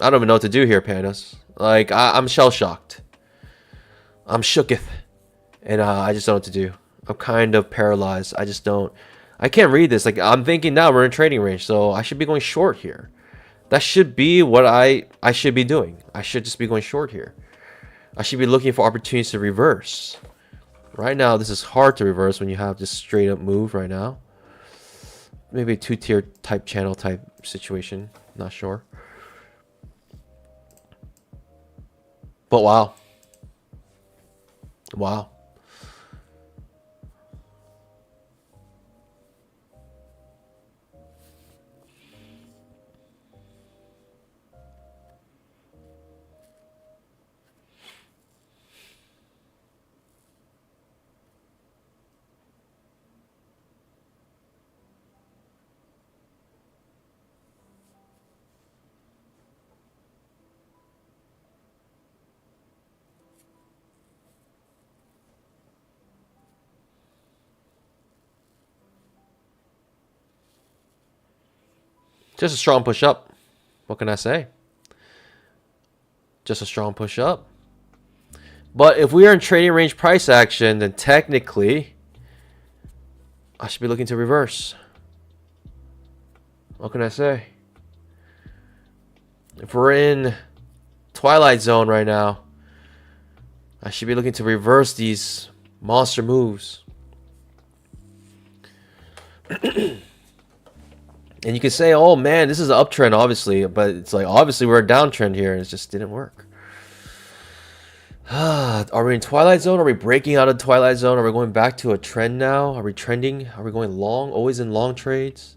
I don't even know what to do here, pandas. Like, I'm shell-shocked. I'm shooketh. And I just don't know what to do. I'm kind of paralyzed. I just don't. I can't read this. Like, I'm thinking now we're in trading range, so I should be going short here. That should be what I should be doing. I should just be going short here. I should be looking for opportunities to reverse. Right now, this is hard to reverse when you have this straight up move right now. Maybe a two-tier type channel type situation. Not sure. But wow. Wow. Just a strong push up. What can I say? Just a strong push up. But if we are in trading range price action, then technically I should be looking to reverse. What can I say? If we're in twilight zone right now, I should be looking to reverse these monster moves. And you can say, oh man, this is an uptrend, obviously. But it's like, obviously we're a downtrend here, and it just didn't work. Are we in twilight zone? Are we breaking out of twilight zone? Are we going back to a trend now? Are we trending? Are we going long? Always in long trades?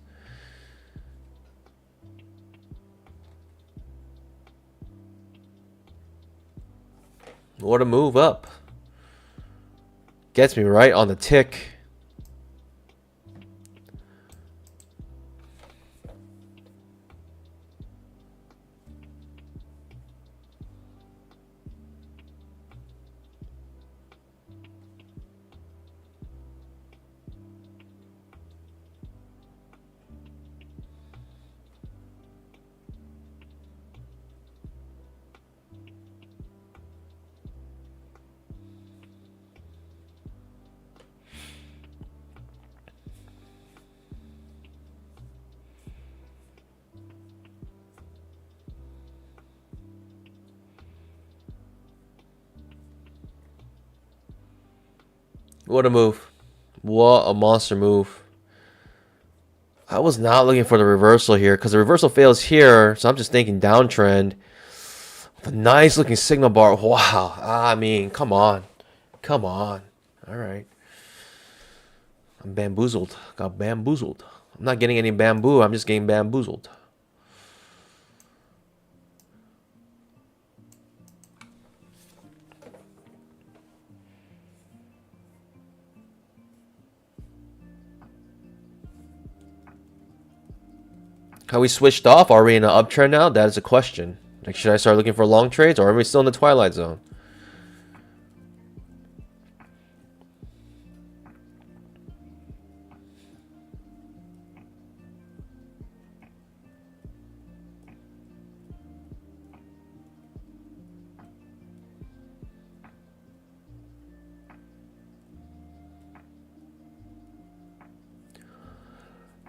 What a move up. Gets me right on the tick. What a move. What a monster move. I was not looking for the reversal here because the reversal fails here. So I'm just thinking downtrend. A nice looking signal bar. Wow. I mean, come on. Come on. All right. I'm bamboozled. Got bamboozled. I'm not getting any bamboo. I'm just getting bamboozled. Have we switched off? Are we in an uptrend now? That is a question. Like, should I start looking for long trades, or are we still in the twilight zone?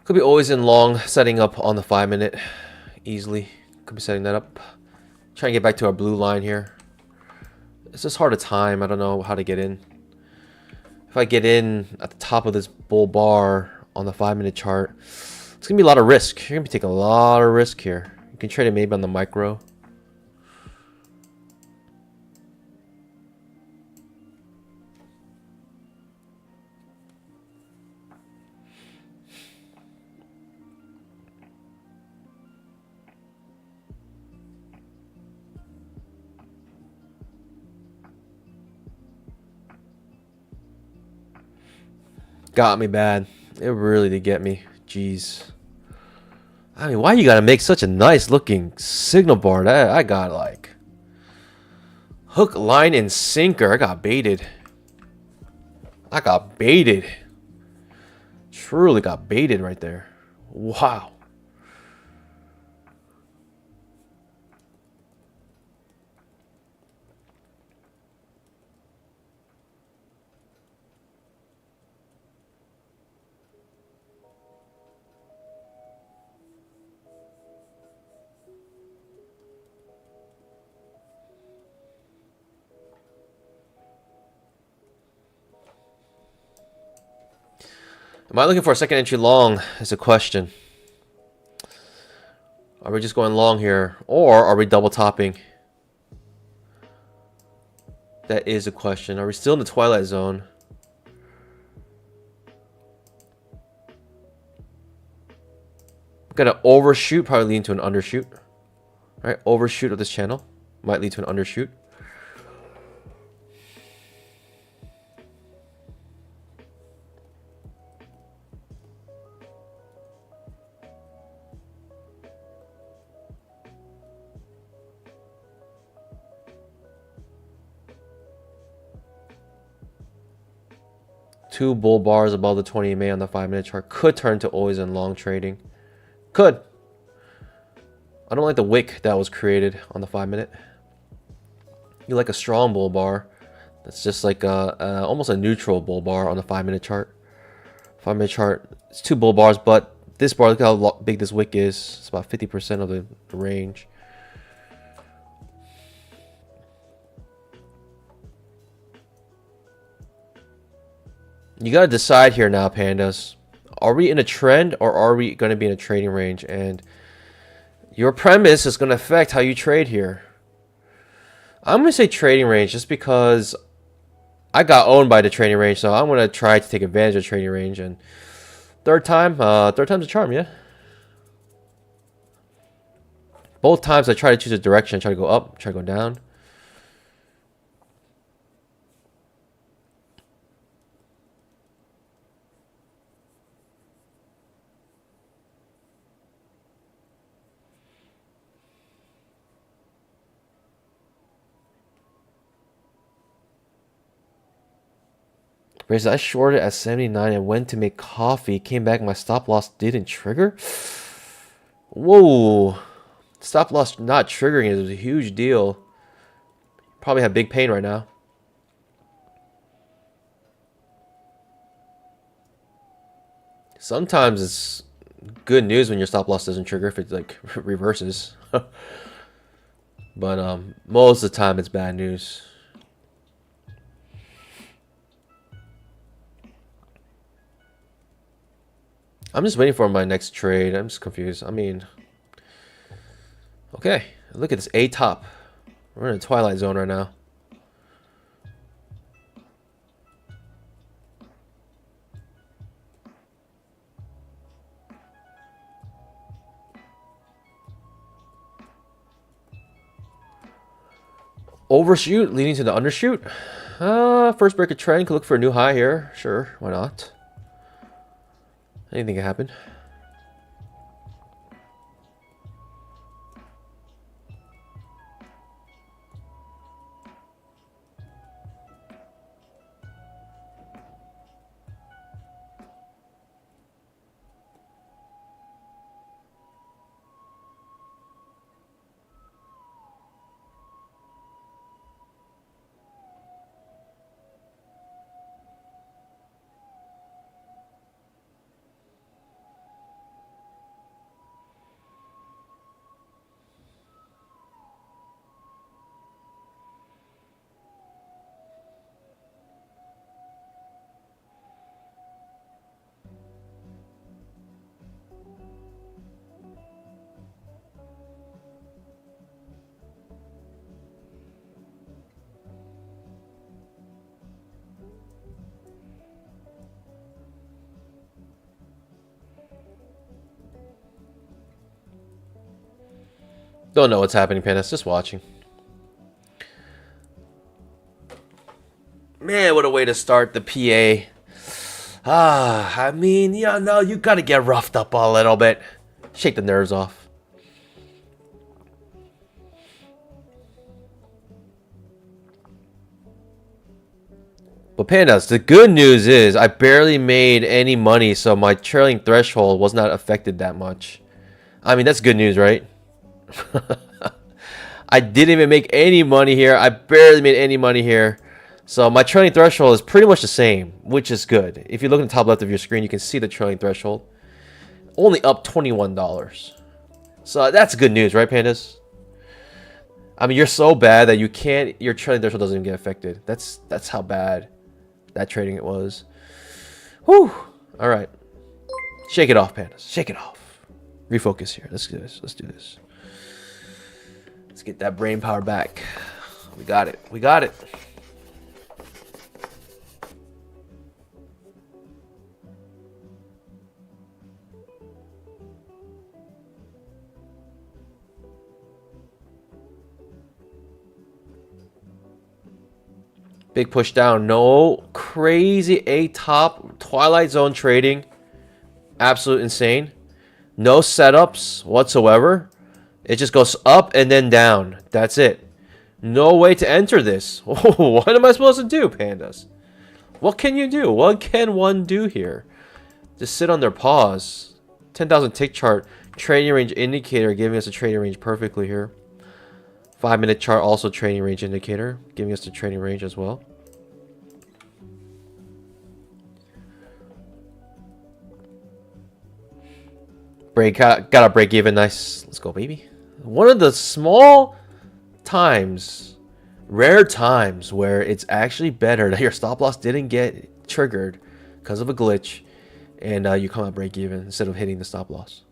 Could be always in long, setting up on the 5-minute easily. Could be setting that up. Trying to get back to our blue line here. It's just hard to time. I don't know how to get in. If I get in at the top of this bull bar on the 5-minute chart, it's going to be a lot of risk. You're going to be taking a lot of risk here. You can trade it maybe on the micro. Got me bad. It really did get me. Jeez. I mean, why you gotta make such a nice looking signal bar? I got like hook, line, and sinker. I got baited. I got baited. Truly got baited right there. Wow. Am I looking for a second entry long? Is a question. Are we just going long here? Or are we double topping? That is a question. Are we still in the twilight zone? Gonna overshoot, probably lead to an undershoot. Alright, overshoot of this channel. Might lead to an undershoot. Two bull bars above the 20 EMA on the 5-minute chart could turn to always in long trading. Could. I don't like the wick that was created on the 5-minute. You like a strong bull bar. That's just like almost a neutral bull bar on the 5-minute chart. 5-minute chart, it's two bull bars, but this bar, look how big this wick is. It's about 50% of the range. You gotta decide here now, pandas. Are we in a trend or are we going to be in a trading range? And your premise is going to affect how you trade here. I'm going to say trading range just because I got owned by the trading range, so I'm going to try to take advantage of trading range. And third time's a charm, yeah. Both times I try to choose a direction. I try to go up, try to go down. Basically, I shorted at 79 and went to make coffee. Came back, my stop loss didn't trigger. Whoa. Stop loss not triggering is a huge deal. Probably have big pain right now. Sometimes it's good news when your stop loss doesn't trigger if it like reverses. But most of the time it's bad news. I'm just waiting for my next trade. I'm just confused. I mean, okay, look at this A top. We're in a twilight zone right now. Overshoot leading to the undershoot. First break of trend. Could look for a new high here. Sure, why not? Anything can happen. Don't know what's happening, Pandas. Just watching. Man, what a way to start the PA. I mean, yeah, no, you gotta get roughed up a little bit. Shake the nerves off. But Pandas, the good news is I barely made any money, so my trailing threshold was not affected that much. I mean, that's good news, right? I didn't even make any money here. I barely made any money here. So my trailing threshold is pretty much the same, which is good. If you look in the top left of your screen, you can see the trailing threshold. Only up $21. So that's good news, right, Pandas? I mean, you're so bad that you can't, your trailing threshold doesn't even get affected. That's how bad that trading it was. Whew. All right. Shake it off, Pandas. Shake it off. Refocus here. Let's do this. Let's do this. Let's get that brain power back. We got it. We got it. Big push down. No crazy A top Twilight Zone trading. Absolute insane. No setups whatsoever. It just goes up and then down. That's it. No way to enter this. What am I supposed to do, Pandas? What can you do? What can one do here? Just sit on their paws. 10,000 tick chart. Trading range indicator giving us a trading range perfectly here. 5-minute chart also trading range indicator, giving us the trading range as well. Gotta break even. Nice. Let's go, baby. One of the small times, rare times, where it's actually better that your stop loss didn't get triggered because of a glitch, and you come out break even instead of hitting the stop loss.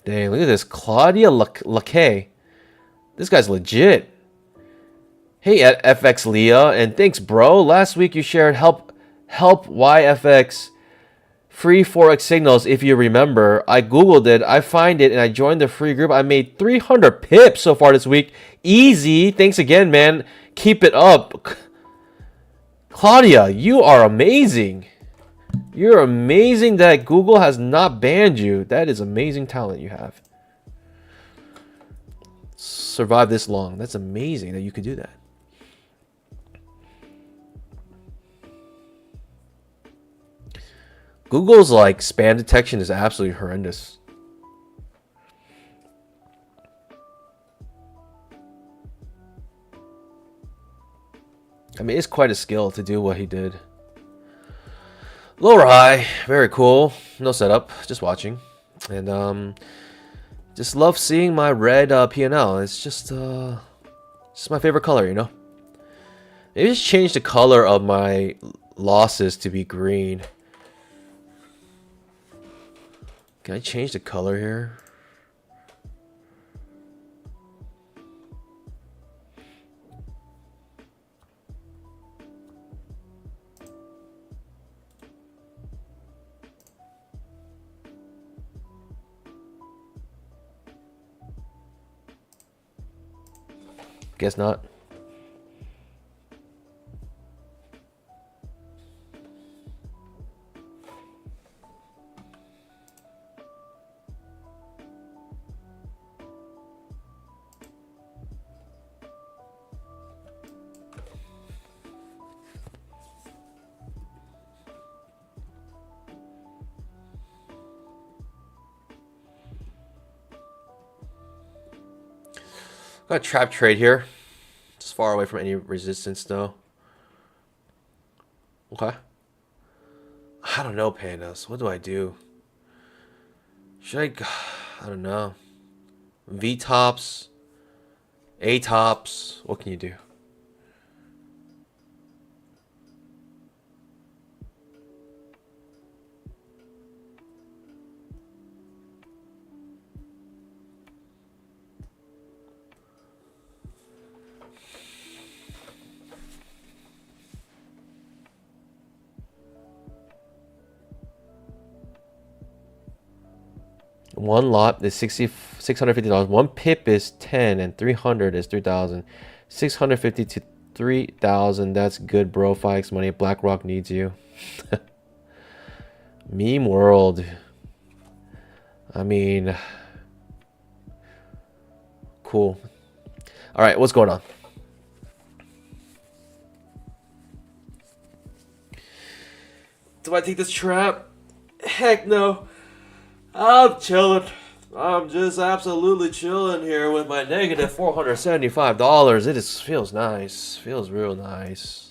Dang, look at this. Claudia Laquet. This guy's legit. Hey, at FX Leah, and thanks, bro. Last week you shared help YFX free forex signals. If you remember, I googled it, I find it, and I joined the free group. I made 300 pips so far this week. Easy. Thanks again, man. Keep it up, Claudia. You are amazing. You're amazing that Google has not banned you. That is amazing talent you have. Survive this long. That's amazing that you could do that. Google's like spam detection is absolutely horrendous. I mean, it's quite a skill to do what he did. Low or high, very cool. No setup, just watching, and just love seeing my red P&L. It's just my favorite color, you know. Maybe just change the color of my losses to be green. Can I change the color here? Guess not. Got a trap trade here. Just far away from any resistance though. Okay. I don't know, Pandas. What do I do? Should I don't know. V tops. A tops. What can you do? One lot is $650. One pip is 10 and 300 is 3,000. 650 to 3,000. That's good, bro. Forex money. BlackRock needs you. Meme world. I mean, cool. All right, what's going on? Do I take this trap? Heck no. I'm chilling. I'm just absolutely chilling here with my negative $475. It is feels nice. Feels real nice.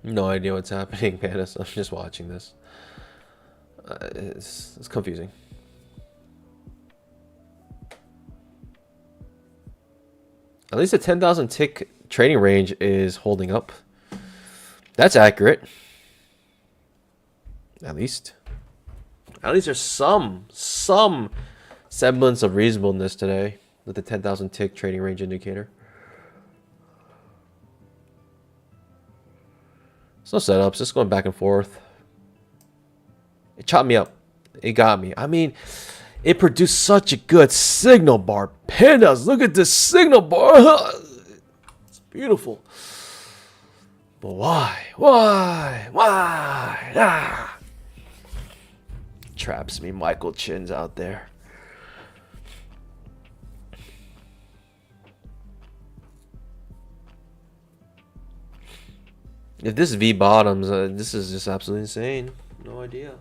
No idea what's happening, man. I'm just watching this. It's confusing. At least the 10,000 tick trading range is holding up. That's accurate. At least there's some semblance of reasonableness today with the 10,000 tick trading range indicator. It's no setups, just going back and forth. It chopped me up. It got me. I mean, it produced such a good signal bar. Pandas, look at this signal bar. It's beautiful. But why? Why? Why? Ah. Traps me. Michael Chin's out there. If this V bottoms, this is just absolutely insane. No idea.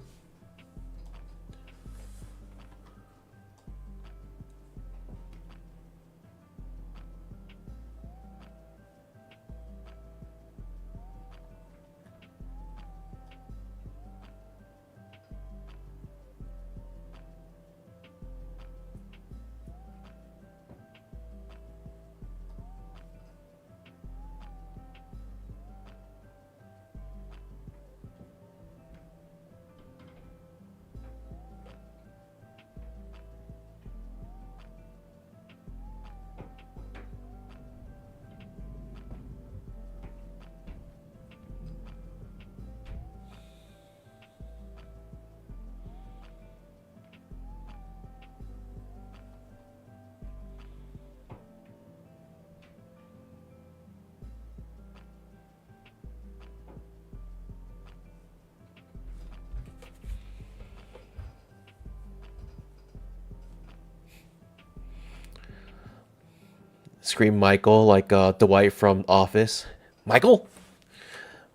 Scream Michael like Dwight from Office. Michael?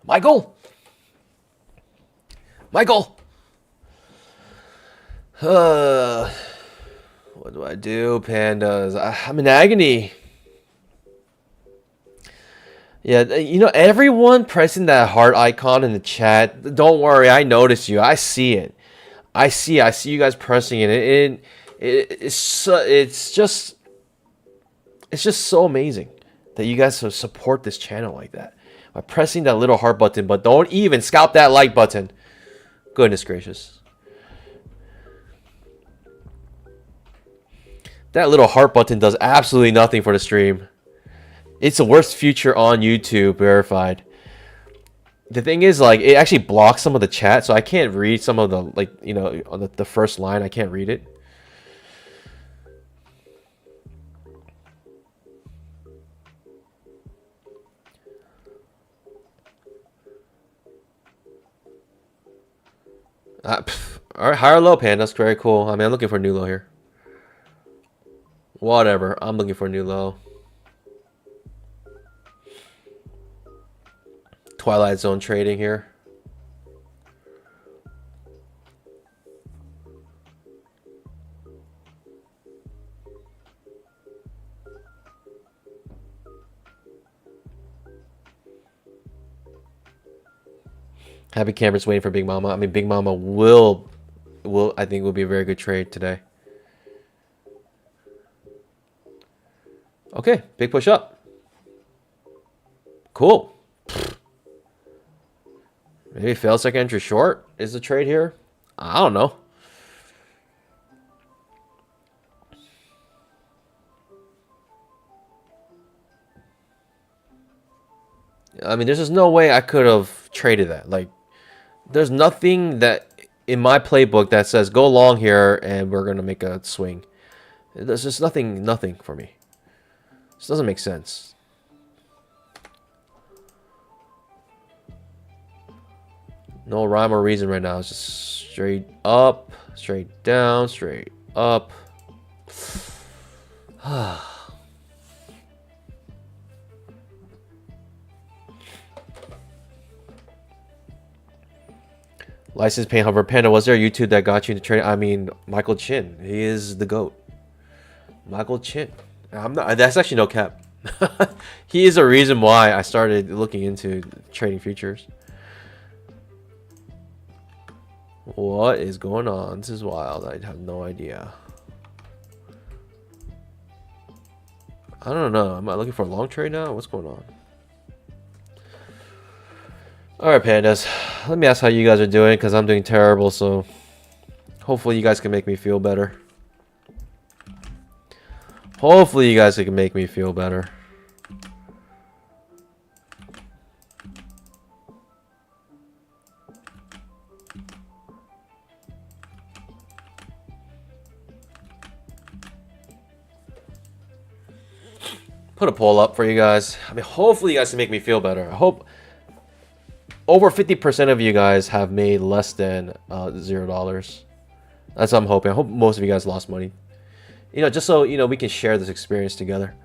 Michael? Michael? What do I do, pandas? I'm in agony. Yeah, you know, everyone pressing that heart icon in the chat, don't worry, I notice you. I see it. I see you guys pressing it. It's just so amazing that you guys support this channel like that by pressing that little heart button, but don't even scalp that like button. Goodness gracious. That little heart button does absolutely nothing for the stream. It's the worst feature on YouTube, verified. The thing is, like, it actually blocks some of the chat, so I can't read some of the, like, you know, on the first line, I can't read it. All right, high or low, pan. That's very cool. I mean, I'm looking for a new low here. Whatever. I'm looking for a new low. Twilight Zone trading here. Happy Cameron's waiting for Big Mama. I mean, Big Mama will I think will be a very good trade today. Okay, big push up. Cool. Maybe fail second entry short is the trade here. I don't know. I mean, there's just no way I could have traded that. Like, there's nothing that in my playbook that says go long here and we're gonna make a swing. There's just nothing for me. This doesn't make sense. No rhyme or reason right now. It's just straight up, straight down, straight up. License paying hover panda. Was there a YouTube that got you into trading? I mean, Michael Chin. He is the GOAT. Michael Chin. I'm not. That's actually no cap. He is a reason why I started looking into trading futures. What is going on? This is wild. I have no idea. I don't know. Am I looking for a long trade now? What's going on? Alright, pandas. Let me ask how you guys are doing, because I'm doing terrible, so hopefully you guys can make me feel better. Hopefully you guys can make me feel better. Put a poll up for you guys. I mean, hopefully you guys can make me feel better. I hope over 50% of you guys have made less than $0. That's what I'm hoping. I hope most of you guys lost money. You know, just so, you know, we can share this experience together.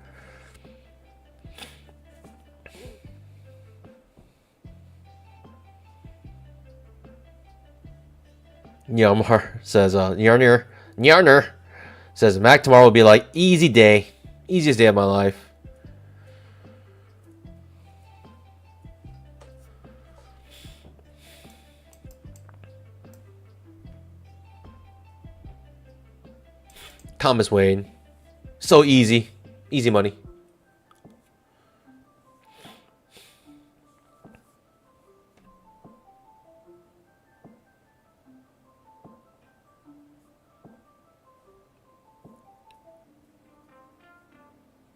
Yamar says, Yarner says, Mac tomorrow will be like, easy day. Easiest day of my life. Thomas Wayne. So easy. Easy money.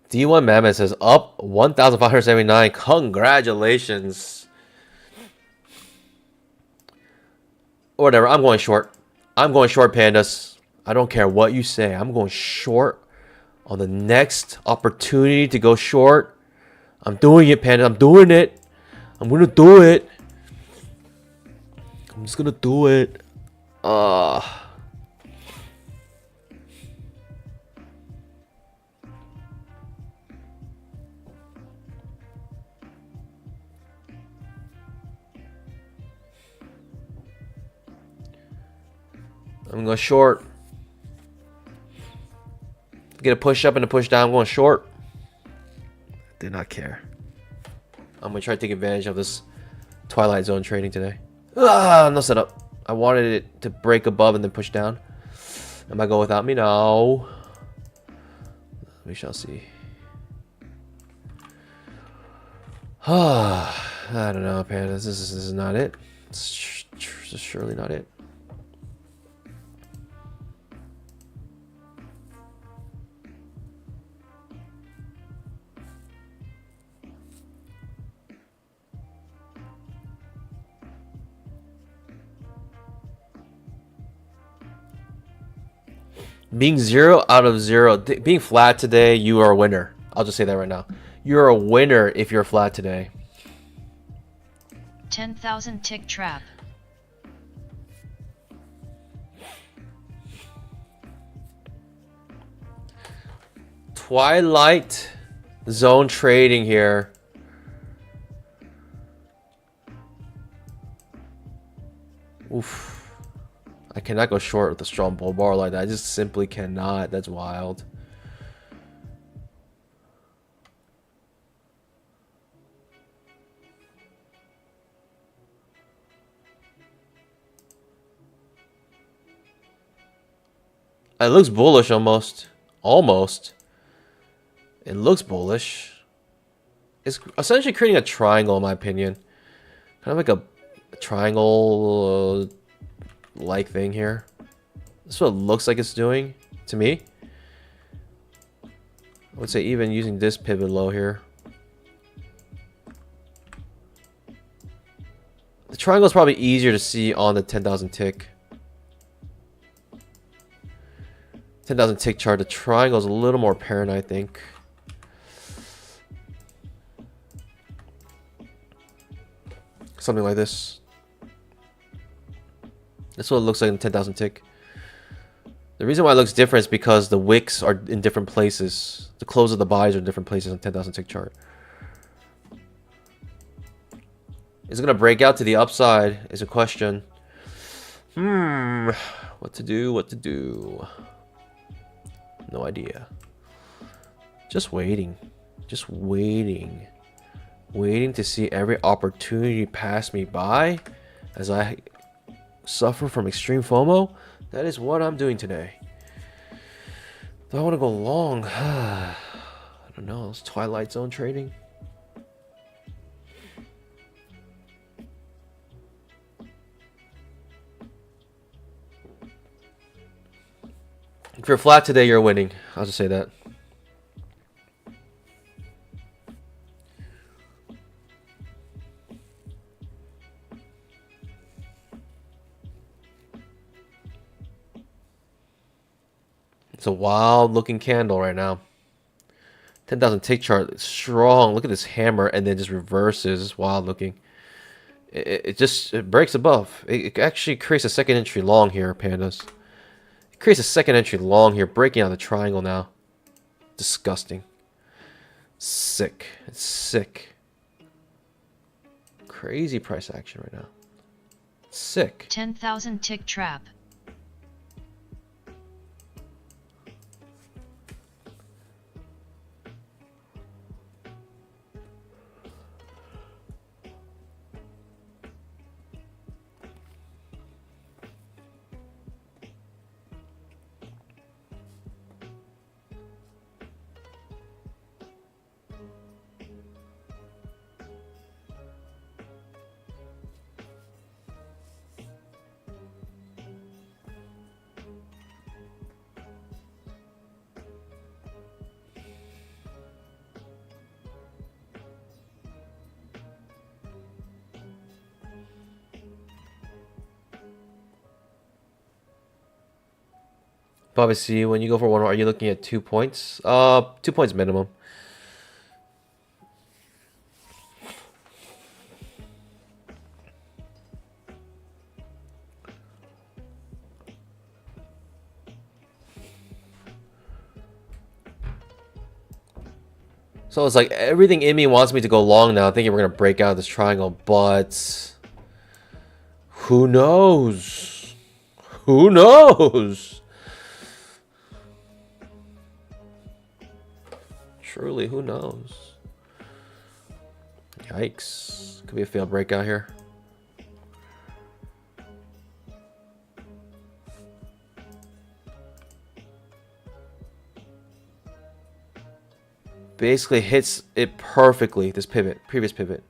D1 Mammoth says up 1,579. Congratulations. Whatever. I'm going short. I'm going short, pandas. I don't care what you say. I'm going short on the next opportunity to go short. I'm doing it, Panda. I'm doing it. I'm going to do it. I'm just going to do it. I'm going short. Get a push up and a push down. I'm going short. Did not care. I'm going to try to take advantage of this Twilight Zone trading today. No setup. I wanted it to break above and then push down. Am I going without me? No. We shall see. I don't know, Panda. This is not it. This is surely not it. Being 0 out of 0, being flat today, you are a winner. I'll just say that right now. You're a winner if you're flat today. 10,000 tick trap. Twilight Zone trading here. Oof. I cannot go short with a strong bull bar like that. I just simply cannot. That's wild. It looks bullish almost. Almost. It looks bullish. It's essentially creating a triangle in my opinion. Kind of like a triangle like thing here. This is what it looks like it's doing to me. I would say even using this pivot low here. The triangle is probably easier to see on the 10,000 tick. 10,000 tick chart. The triangle is a little more apparent, I think. Something like this. That's what it looks like in 10,000 tick. The reason why it looks different is because the wicks are in different places. The close of the buys are in different places on 10,000 tick chart. Is it going to break out to the upside is a question. What to do? What to do? No idea. Just waiting. Just waiting. Waiting to see every opportunity pass me by as I suffer from extreme FOMO. That is what I'm doing today. Do I want to go long? I don't know. It's Twilight Zone trading. If you're flat today, you're winning. I'll just say that. It's a wild looking candle right now. 10,000 tick chart, strong. Look at this hammer and then just reverses. It's wild looking. It breaks above. It actually creates a second entry long here, pandas. It creates a second entry long here, breaking out the triangle now. Disgusting. Sick. It's sick. Crazy price action right now. Sick. 10,000 tick trap. Obviously, when you go for one, are you looking at 2 points? 2 points minimum. So it's like everything in me wants me to go long now, thinking we're gonna break out of this triangle, but who knows? Who knows? Truly, who knows? Yikes. Could be a failed breakout here. Basically hits it perfectly, this pivot, previous pivot.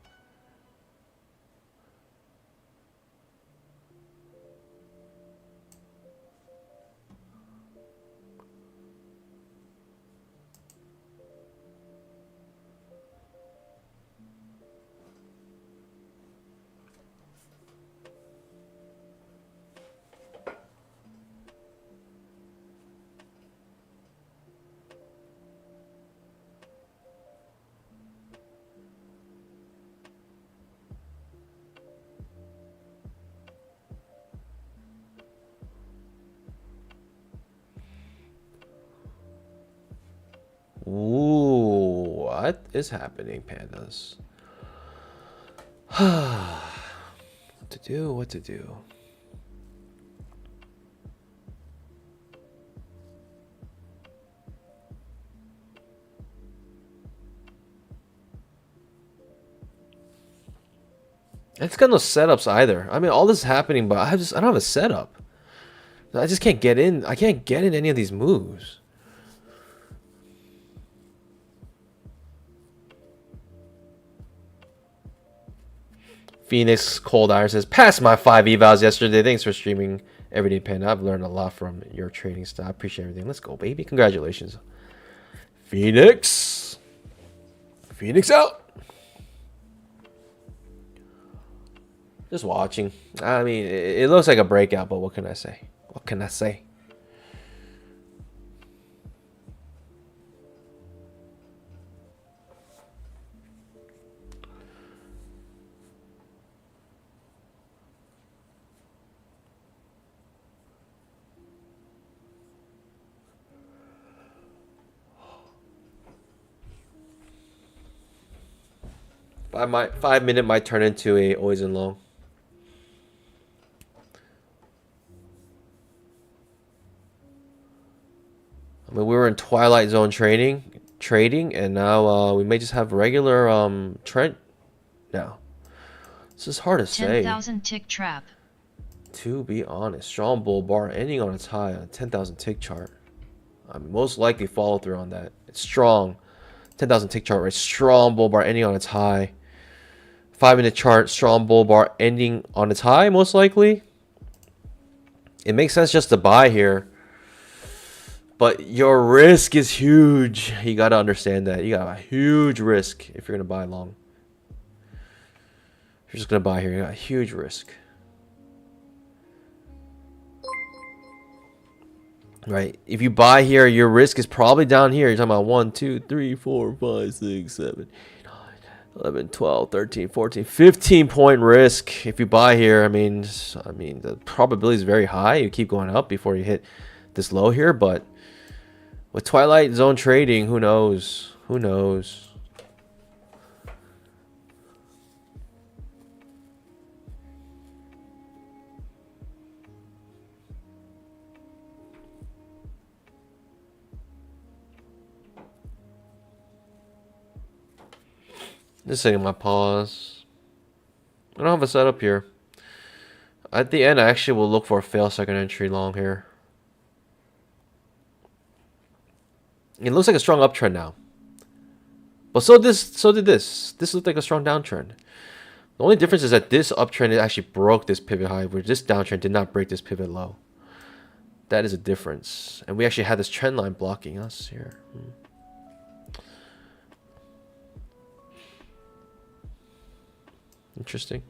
Ooh, what is happening, pandas? What to do? What to do? It's got no setups either. I mean, all this is happening, but I don't have a setup. I just can't get in. I can't get in any of these moves. Phoenix Cold Iron says, "Passed my 5 evals yesterday. Thanks for streaming Everyday Pen. I've learned a lot from your trading style. I appreciate everything. Let's go, baby. Congratulations, Phoenix. Phoenix out." Just watching. I mean, it looks like a breakout, but what can I say? What can I say? Five minute might turn into a always in long. I mean, we were in Twilight Zone trading, and now we may just have regular trend now. This is hard to say. 10,000 tick trap. To be honest, strong bull bar ending on its high on a 10,000 tick chart. I mean, most likely follow through on that. It's strong. 10,000 tick chart, right? Strong bull bar ending on its high. 5-minute chart, strong bull bar ending on its high, most likely. It makes sense just to buy here. But your risk is huge. You got to understand that. You got a huge risk if you're going to buy long. If you're just going to buy here, you got a huge risk. Right? If you buy here, your risk is probably down here. You're talking about 1, 2, 3, 4, 5, 6, 7, 11, 12, 13, 14, 15-point risk. If you buy here, I mean, the probability is very high. You keep going up before you hit this low here, but with Twilight Zone trading, who knows? Who knows? Just setting my pause. I don't have a setup here. At the end, I actually will look for a fail second entry long here. It looks like a strong uptrend now. But so did this. This looked like a strong downtrend. The only difference is that this uptrend actually broke this pivot high, where this downtrend did not break this pivot low. That is a difference. And we actually had this trend line blocking us here. Interesting.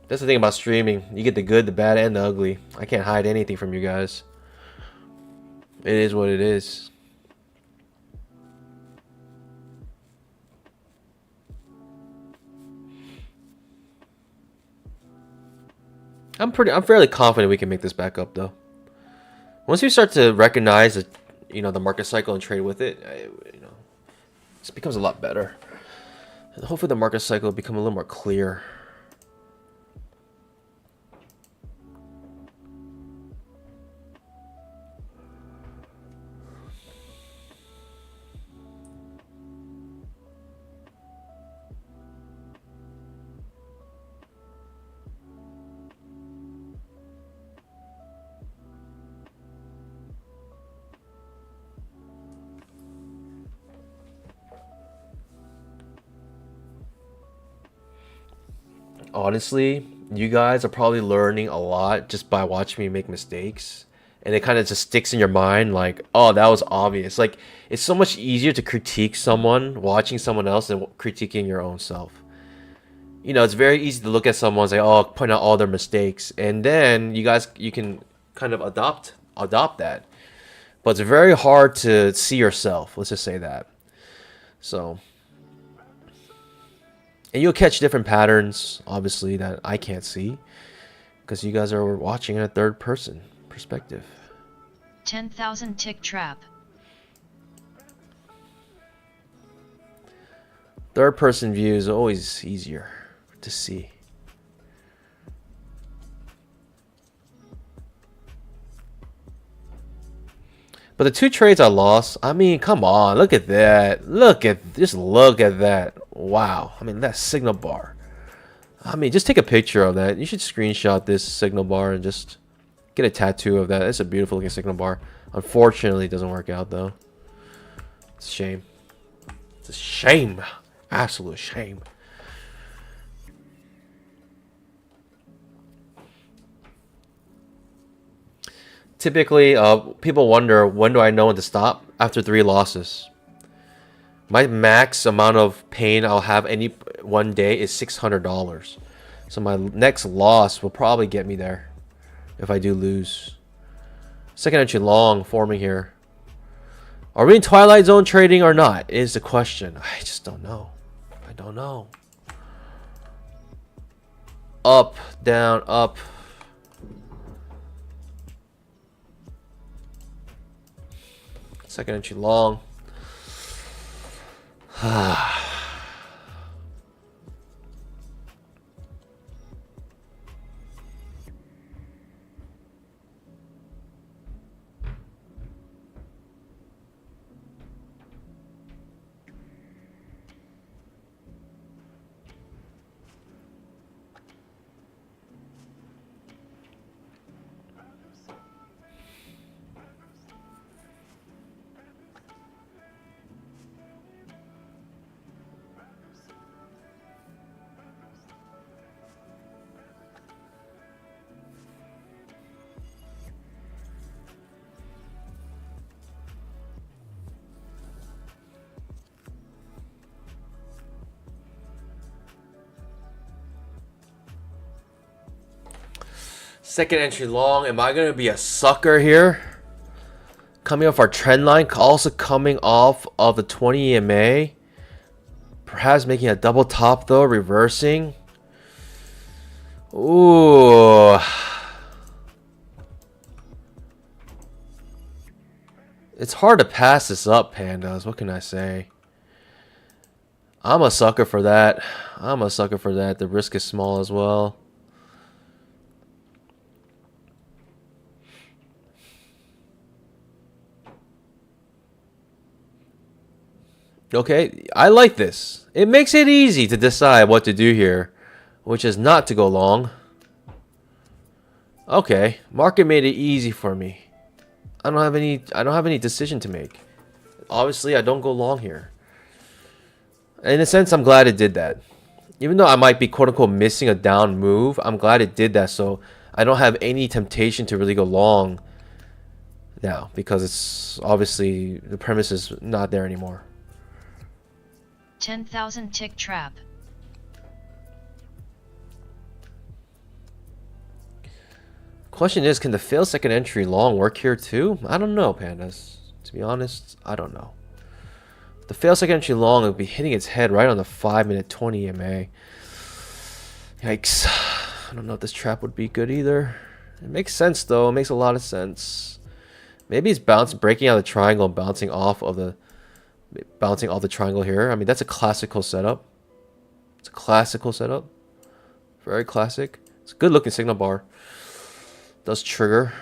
That's the thing about streaming. You get the good, the bad, and the ugly. I can't hide anything from you guys. It is what it is. I'm fairly confident we can make this back up though. Once we start to recognize that, the market cycle and trade with it, it becomes a lot better. And hopefully the market cycle will become a little more clear. Honestly, you guys are probably learning a lot just by watching me make mistakes. And it kind of just sticks in your mind like, oh, that was obvious. Like, it's so much easier to critique someone watching someone else than critiquing your own self. It's very easy to look at someone and say, oh, point out all their mistakes. And then you can kind of adopt that. But it's very hard to see yourself. Let's just say that. So... And you'll catch different patterns, obviously, that I can't see. Because you guys are watching in a third person perspective. 10,000 tick trap. Third person view is always easier to see. But the 2 trades I lost, I mean, come on, look at that. Just look at that. Wow. I mean, that signal bar. I mean, just take a picture of that. You should screenshot this signal bar and just get a tattoo of that. It's a beautiful looking signal bar. Unfortunately, it doesn't work out though. It's a shame. It's a shame. Absolute shame. Typically, people wonder, when do I know when to stop? After 3 losses. My max amount of pain I'll have any one day is $600. So my next loss will probably get me there if I do lose. Second entry long forming here. Are we in Twilight Zone trading or not is the question. I just don't know. I don't know. Up, down, up. Second entry long. Second entry long. Am I going to be a sucker here? Coming off our trend line. Also coming off of the 20 EMA. Perhaps making a double top though. Reversing. Ooh. It's hard to pass this up, pandas. What can I say? I'm a sucker for that. I'm a sucker for that. The risk is small as well. Okay, I like this. It makes it easy to decide what to do here, which is not to go long. Okay, market made it easy for me. I don't have any decision to make. Obviously, I don't go long here. In a sense, I'm glad it did that. Even though I might be quote unquote missing a down move, I'm glad it did that so I don't have any temptation to really go long now because it's obviously the premise is not there anymore. 10,000 tick trap. Question is, can the fail second entry long work here too? I don't know, pandas. To be honest, I don't know. The fail second entry long would be hitting its head right on the 5-minute 20 EMA. Yikes. I don't know if this trap would be good either. It makes sense though. It makes a lot of sense. Maybe it's breaking out of the triangle and bouncing off the triangle here. I mean, that's a classical setup. It's a classical setup. Very classic. It's a good looking signal bar. Does trigger.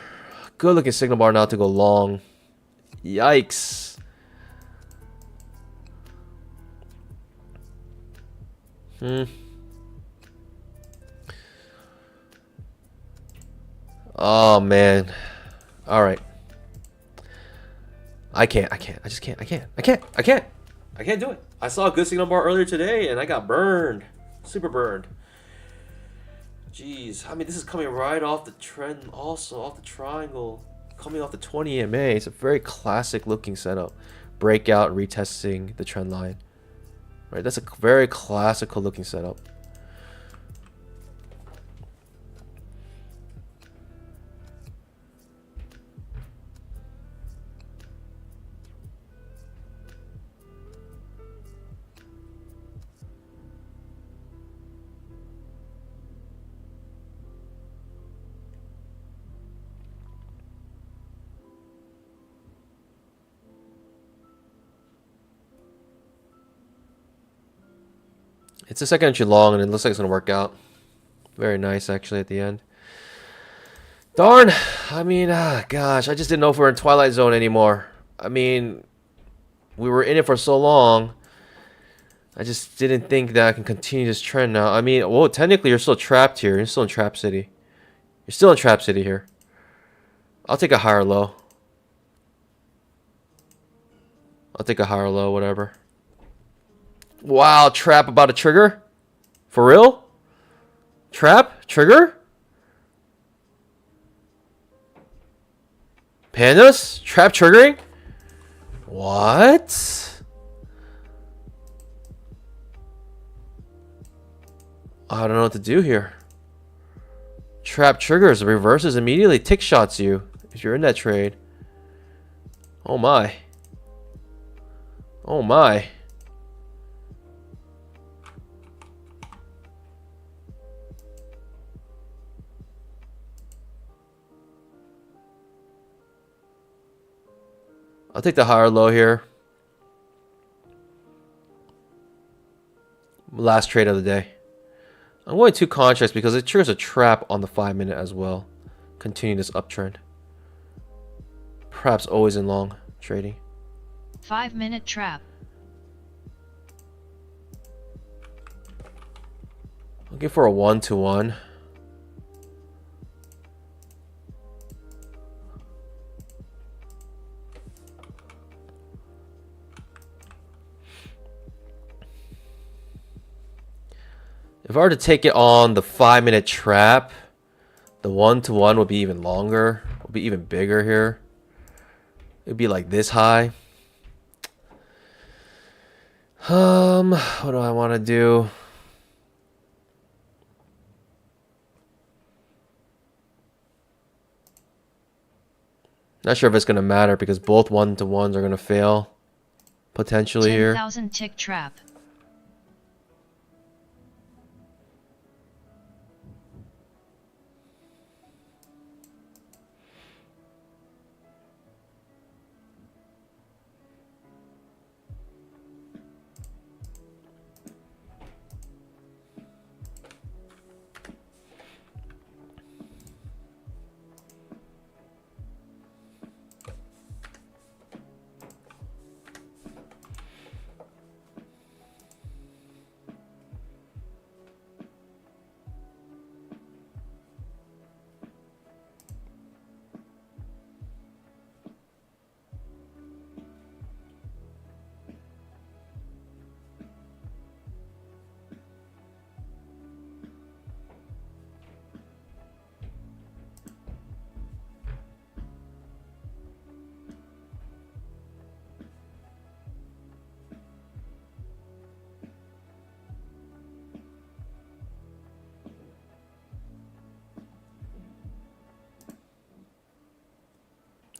Good looking signal bar now to go long. Yikes. Oh man. All right. I can't do it. I saw a good signal bar earlier today and I got burned. Super burned. Jeez. I mean, this is coming right off the trend, also off the triangle. Coming off the 20 EMA. It's a very classic looking setup. Breakout, retesting the trend line. Right, that's a very classical looking setup. It's a second entry long and it looks like it's going to work out. Very nice actually at the end. Darn. I mean, gosh, I just didn't know if we were in Twilight Zone anymore. I mean, we were in it for so long. I just didn't think that I can continue this trend now. I mean, well, technically you're still trapped here. You're still in Trap City. You're still in Trap City here. I'll take a higher low. I'll take a higher low, whatever. Wow, trap about to trigger? For real? Trap? Trigger? Pandas? Trap triggering? What? I don't know what to do here. Trap triggers, reverses immediately, tick shots you if you're in that trade. Oh my. Oh my. I'll take the higher low here. Last trade of the day. I'm going 2 contracts because it triggers a trap on the 5-minute as well. Continue this uptrend. Perhaps always in long trading. 5-minute trap. Looking for a 1-to-1. If I were to take it on the 5-minute trap, the 1-to-1 would be even longer. Would be even bigger here. It'd be like this high. What do I want to do? Not sure if it's going to matter because both 1-to-1s are going to fail potentially here. 10,000 tick trap.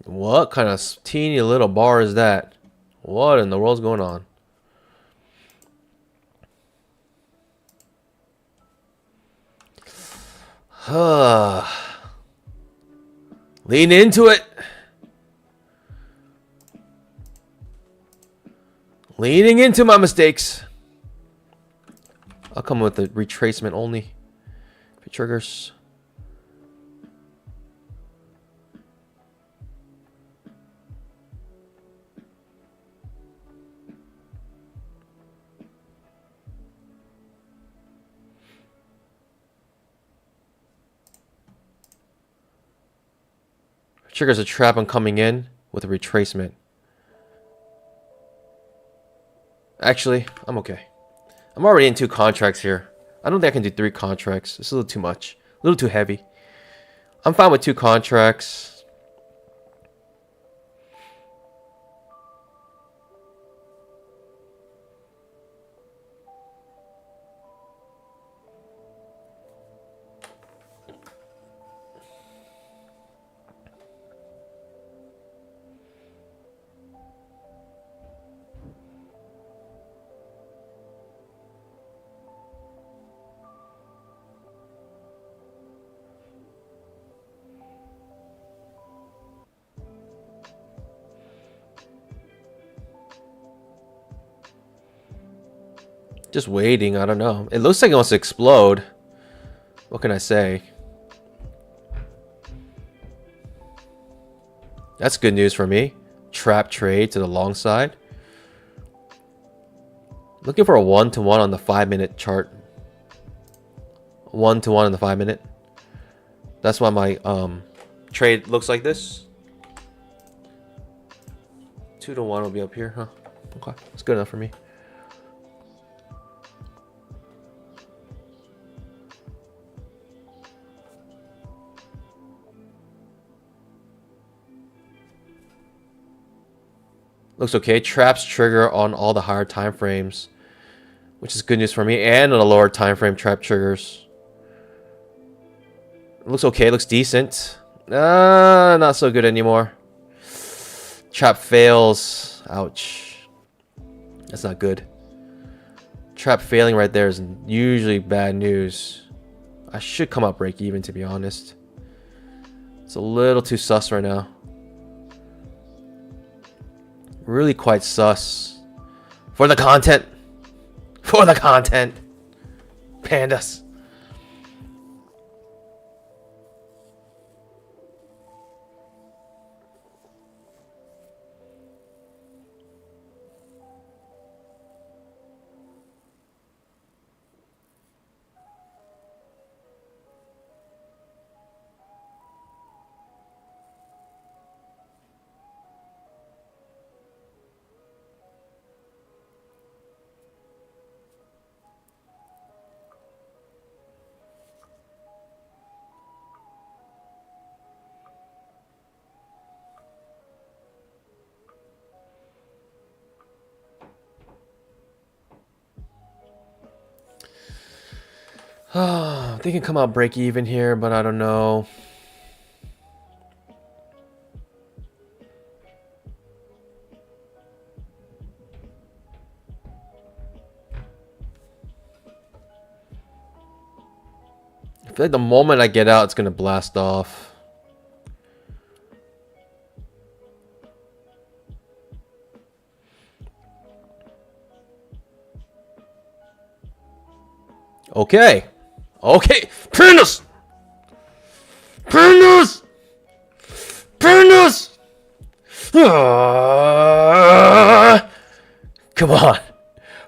What kind of teeny little bar is that? What in the world's going on? Lean into it. Leaning into my mistakes. I'll come with the retracement only. If it triggers. Triggers a trap on coming in with a retracement. Actually, I'm okay. I'm already in 2 contracts here. I don't think I can do 3 contracts. It's a little too much. A little too heavy. I'm fine with 2 contracts. Just waiting, I don't know. It looks like it wants to explode. What can I say? That's good news for me. Trap trade to the long side. Looking for a 1-to-1 on the 5-minute chart. 1-to-1 on the 5-minute. That's why my trade looks like this. 2-to-1 will be up here, huh? Okay, that's good enough for me. Looks okay. Traps trigger on all the higher time frames, which is good news for me. And on the lower time frame, trap triggers. Looks okay. Looks decent. Not so good anymore. Trap fails. Ouch. That's not good. Trap failing right there is usually bad news. I should come out break even, to be honest. It's a little too sus right now. Really quite sus. For the content. For the content. Pandas. They can come out break even here, but I don't know. I feel like the moment I get out, it's gonna blast off. Okay. Okay. Pandas! Pandas! Pandas! Come on.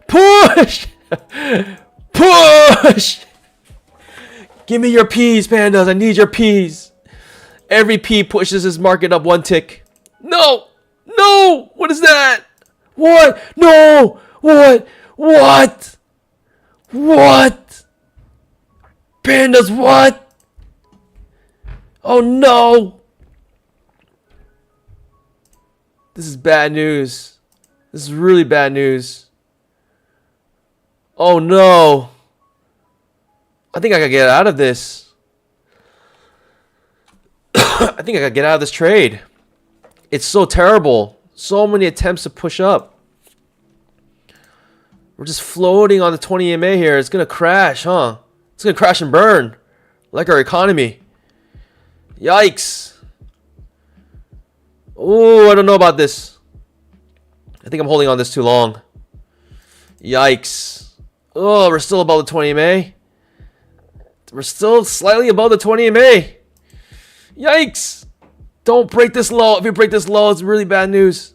Push! Push! Give me your P's, Pandas. I need your P's. Every P pushes this market up one tick. No! No! What is that? What? No! What? What? What? Pandas, what? Oh no! This is bad news. This is really bad news. Oh no! I think I gotta get out of this. I think I gotta get out of this trade. It's so terrible. So many attempts to push up. We're just floating on the 20 EMA here. It's gonna crash, huh? It's gonna crash and burn. Like our economy. Yikes. Oh, I don't know about this. I think I'm holding on this too long. Yikes. Oh, we're still above the 20 EMA. We're still slightly above the 20 EMA. Yikes. Don't break this low. If you break this low, it's really bad news.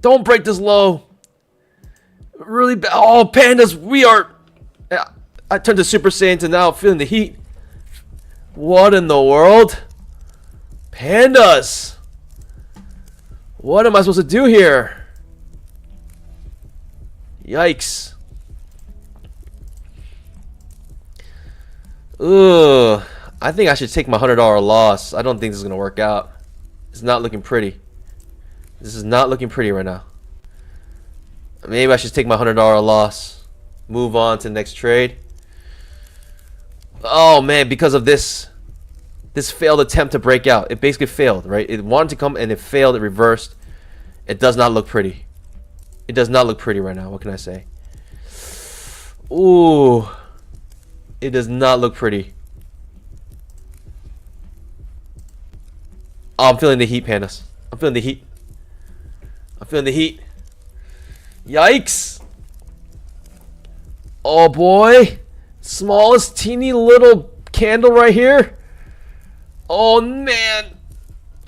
Don't break this low. Really bad. Oh, Pandas, we are... I turned to Super Saiyan to now feeling the heat. What in the world? Pandas. What am I supposed to do here? Yikes. Ugh. I think I should take my $100 loss. I don't think this is going to work out. It's not looking pretty. This is not looking pretty right now. Maybe I should take my $100 loss. Move on to the next trade. Oh man, because of this failed attempt to break out. It basically failed, right? It wanted to come and it failed. It reversed. It does not look pretty. It does not look pretty right now. What can I say? Ooh. It does not look pretty. Oh, I'm feeling the heat, Pandas. I'm feeling the heat. I'm feeling the heat. Yikes. Oh boy. Smallest teeny little candle right here. Oh man.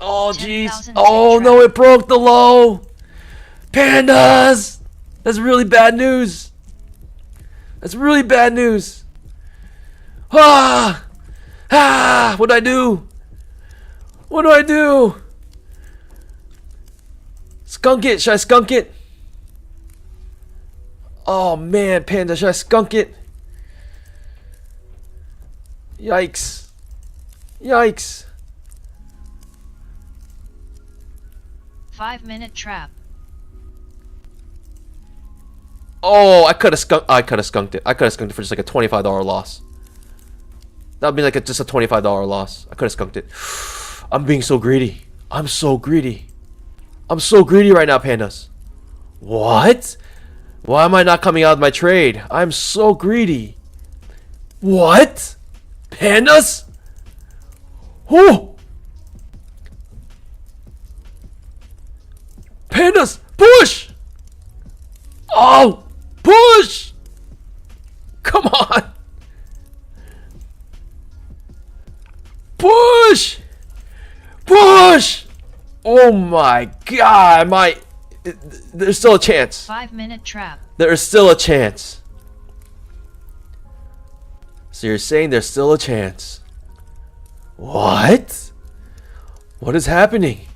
Oh, jeez. 10,000 Oh, trap. no, it broke the low. Pandas! That's really bad news. That's really bad news. Ah! Ah! What do I do? What do I do? Skunk it. Should I skunk it? Oh, man, Panda. Should I skunk it? Yikes. Yikes. 5-minute trap. Oh, I could have skunked it. I could have skunked it for just like a $25 loss. That would be like just a $25 loss. I could have skunked it. I'm being so greedy. I'm so greedy. I'm so greedy right now, Pandas. What? Why am I not coming out of my trade? I'm so greedy. What? Pandas? Oh! Pandas, push! Oh! Push! Come on! Push! Push! Oh my god, there's still a chance. 5-minute trap. There is still a chance. So you're saying there's still a chance. What? What is happening?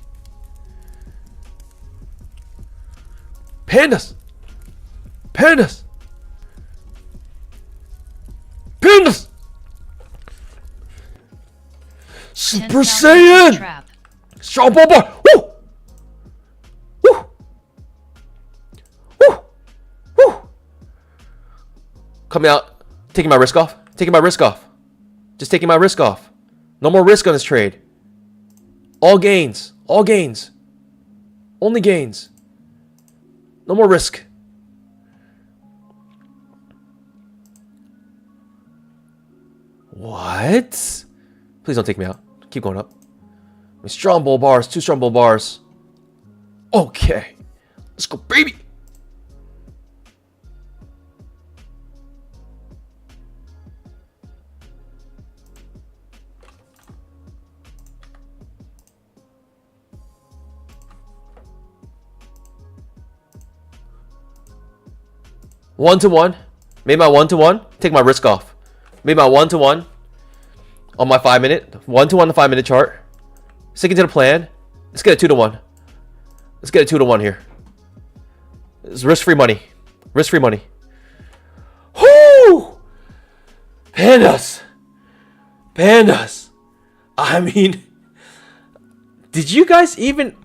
Pandas! Pandas! Pandas! Super 10,000 Saiyan! trap. Strong ball bar! Woo! Woo! Woo! Woo! Coming out. Taking my risk off. Taking my risk off. Just taking my risk off. No more risk on this trade. All gains. All gains. Only gains. No more risk. What? Please don't take me out. Keep going up. Strong bull bars. 2 strong bull bars. Okay. Let's go, baby. One-to-one. Made my one-to-one. Take my risk off. Made my one-to-one on my 5-minute. One-to-one the 5-minute chart. Sticking to the plan. Let's get a 2-to-1. Let's get a 2-to-1 here. It's risk-free money. Risk-free money. Whoo! Pandas. Pandas. I mean, did you guys even...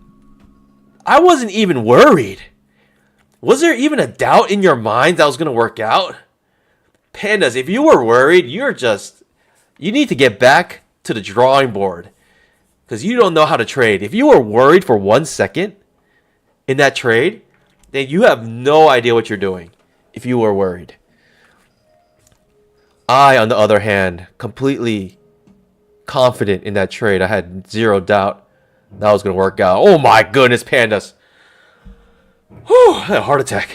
I wasn't even worried. Was there even a doubt in your mind that was going to work out? Pandas, if you were worried, you need to get back to the drawing board. Because you don't know how to trade. If you were worried for 1 second in that trade, then you have no idea what you're doing. If you were worried. I, on the other hand, completely confident in that trade. I had zero doubt that was going to work out. Oh my goodness, Pandas. Whew, I had a heart attack.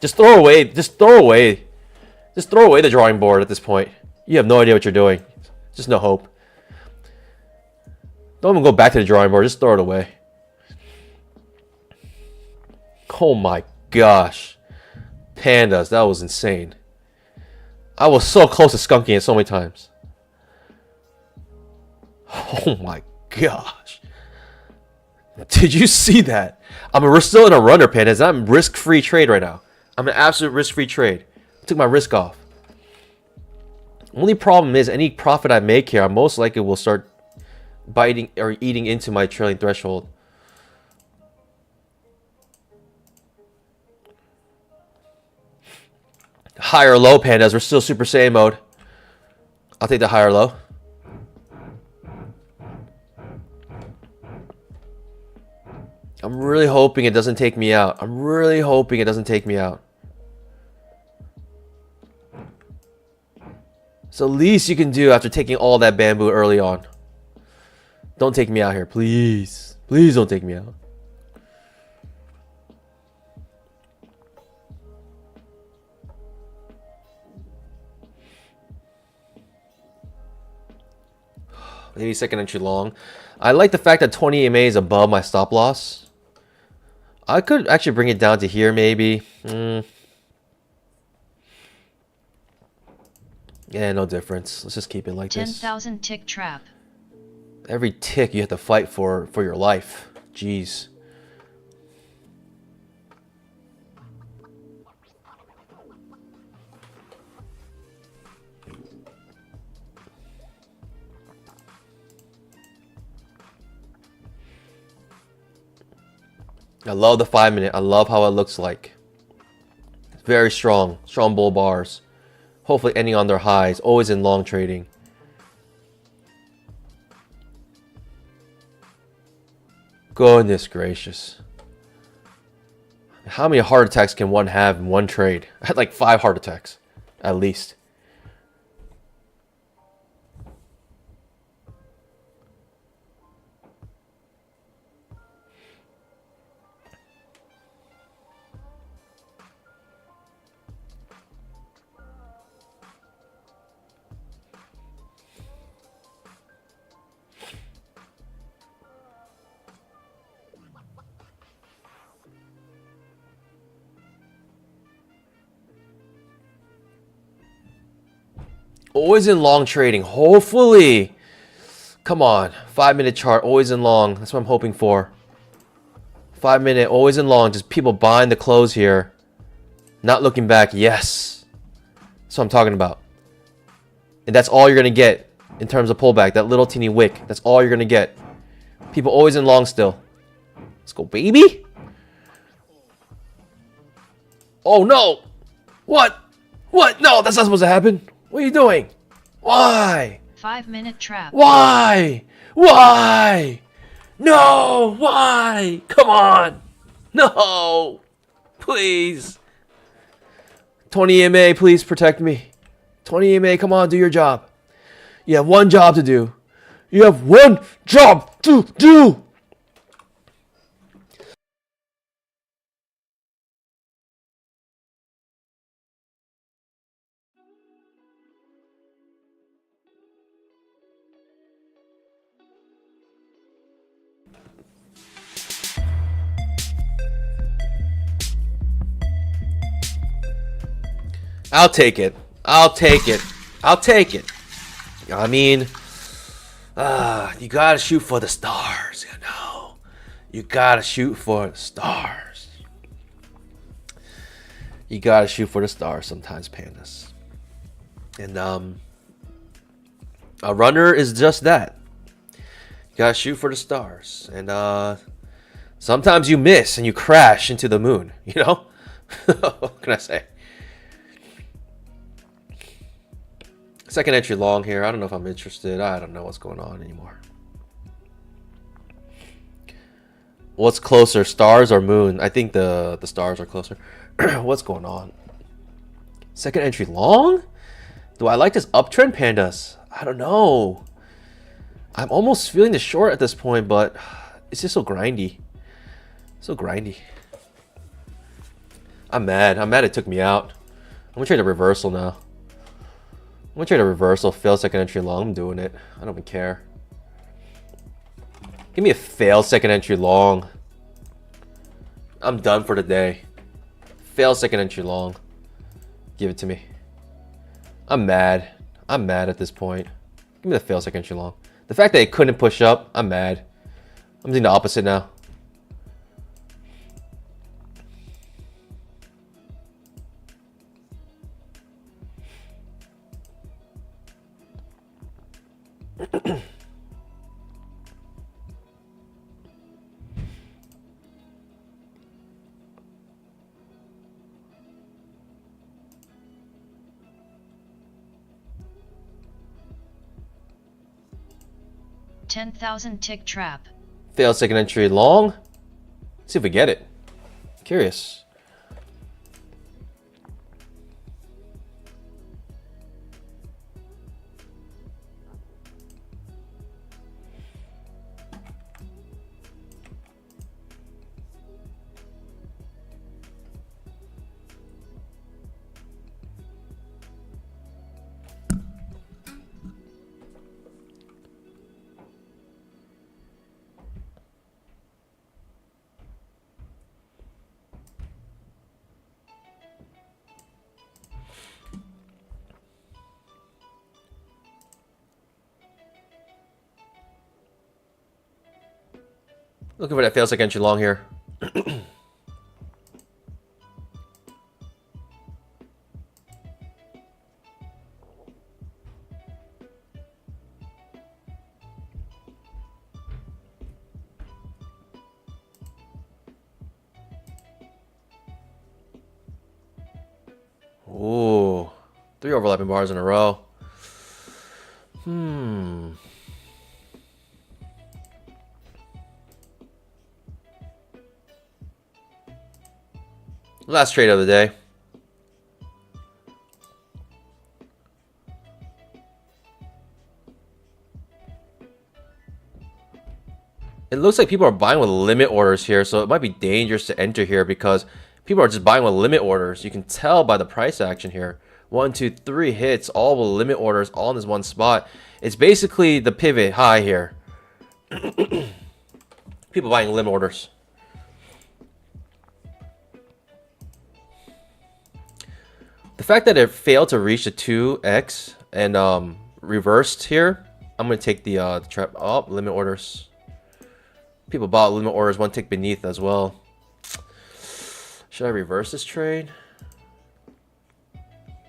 Just throw away the drawing board at this point. You have no idea what you're doing. Just no hope. Don't even go back to the drawing board. Just throw it away. Oh my gosh. Pandas, that was insane. I was so close to skunking it so many times. Oh my gosh. Did you see that? We're still in a runner, Pandas. I'm risk-free trade right now. I'm an absolute risk-free trade. I took my risk off. Only problem is any profit I make here, I most likely will start biting or eating into my trailing threshold. High or low, Pandas. We're still Super Saiyan mode. I'll take the high or low. I'm really hoping it doesn't take me out. I'm really hoping it doesn't take me out. It's the least you can do after taking all that bamboo early on. Don't take me out here, please. Please don't take me out. Maybe second entry long. I like the fact that 20 EMA is above my stop loss. I could actually bring it down to here maybe. Yeah, no difference. Let's just keep it like 10,000 tick trap. Every tick you have to fight for your life. Jeez. I love the 5 minute. I love how it looks like. Very strong. Strong bull bars. Hopefully ending on their highs. Always in long trading. Goodness gracious. How many heart attacks can one have in one trade? I had like 5 heart attacks. At least. Always in long trading. Hopefully. Come on. 5 minute chart. Always in long. That's what I'm hoping for. 5 minute. Always in long. Just people buying the close here. Not looking back. Yes. That's what I'm talking about. And that's all you're going to get in terms of pullback. That little teeny wick. That's all you're going to get. People always in long still. Let's go, baby. Oh, no. What? What? No, that's not supposed to happen. What are you doing? Why? 5 minute trap. Why? Why? No, why? Come on. No. Please. 20 EMA, please protect me. 20 EMA, come on, do your job. You have one job to do. You have one job to do. I'll take it. I'll take it. I'll take it. I mean, you gotta shoot for the stars, you know. You gotta shoot for the stars. You gotta shoot for the stars sometimes, pandas. And a runner is just that. You gotta shoot for the stars. And sometimes you miss and you crash into the moon, you know? What can I say? Second entry long here. I don't know if I'm interested. I don't know what's going on anymore. What's closer, stars or moon? I think the stars are closer. What's going on? Second entry long? Do I like this uptrend, pandas? I don't know. I'm almost feeling the short at this point, but it's just so grindy. So grindy. I'm mad. I'm mad it took me out. I'm gonna trade a reversal now. I'm gonna trade a reversal, fail second entry long. I'm doing it. I don't even care. Give me a fail second entry long. I'm done for the day. Fail second entry long. Give it to me. I'm mad. I'm mad at this point. Give me the fail second entry long. The fact that it couldn't push up, I'm mad. I'm doing the opposite now. $10,000 tick trap. Fail second entry long. See if we get it. Curious. Looking for that failsafe entry long here. Ooh, 3 overlapping bars in a row. Last trade of the day. It looks like people are buying with limit orders here, so it might be dangerous to enter here because people are just buying with limit orders. You can tell by the price action here. 1, 2, 3 hits, all with limit orders, all in this one spot. It's basically the pivot high here. People buying limit orders. The fact that it failed to reach the 2x and reversed here, I'm going to take the trap. Oh, limit orders. People bought limit orders 1 tick beneath as well. Should I reverse this trade?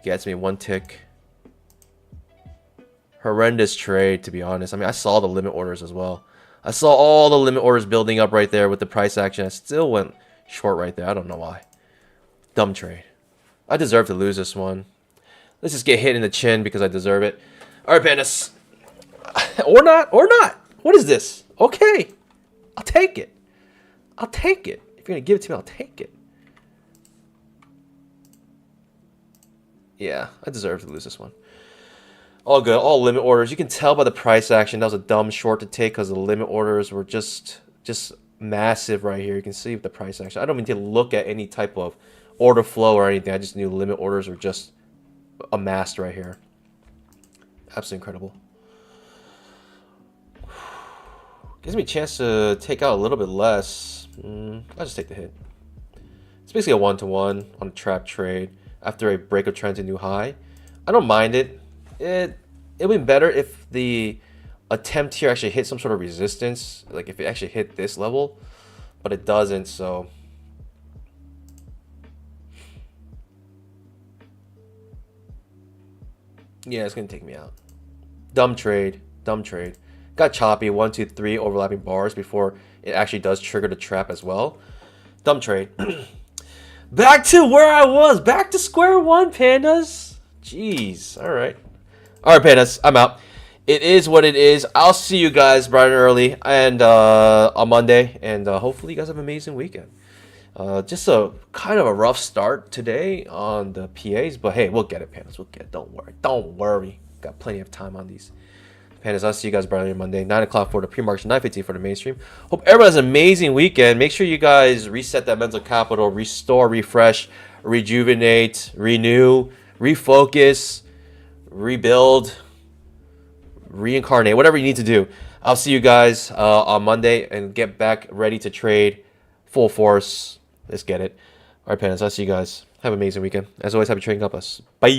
Gets me 1 tick. Horrendous trade, to be honest. I mean, I saw the limit orders as well. I saw all the limit orders building up right there with the price action. I still went short right there. I don't know why. Dumb trade. I deserve to lose this one. Let's just get hit in the chin because I deserve it. All right, pandas. Or not. Or not. What is this? Okay. I'll take it. I'll take it. If you're going to give it to me, I'll take it. Yeah, I deserve to lose this one. All good. All limit orders. You can tell by the price action that was a dumb short to take because the limit orders were just massive right here. You can see the price action. I don't mean to look at any type of order flow or anything. I just knew limit orders were just amassed right here. Absolutely incredible. Gives me a chance to take out a little bit less. I'll just take the hit. It's basically a 1-to-1 on a trap trade after a break of trend to new high. I don't mind it. It would be better if the attempt here actually hit some sort of resistance, like if it actually hit this level, but it doesn't, so yeah, it's gonna take me out. Dumb trade. Dumb trade. Got choppy. 1, 2, 3 overlapping bars before it actually does trigger the trap as well. Dumb trade. Back to where I was. Back to square one, pandas. Jeez. All right. All right, pandas. I'm out. It is what it is. I'll see you guys bright and early and on Monday. And hopefully you guys have an amazing weekend. Just a kind of a rough start today on the PAs. But hey, we'll get it, pandas. We'll get it. Don't worry. Don't worry. Got plenty of time on these. Pandas, I'll see you guys bright on Monday. 9 o'clock for the pre-market, 9:15 for the mainstream. Hope everyone has an amazing weekend. Make sure you guys reset that mental capital, restore, refresh, rejuvenate, renew, refocus, rebuild, reincarnate, whatever you need to do. I'll see you guys on Monday and get back ready to trade full force. Let's get it. All right, pandas, I'll see you guys. Have an amazing weekend. As always, happy trading. God bless. Bye.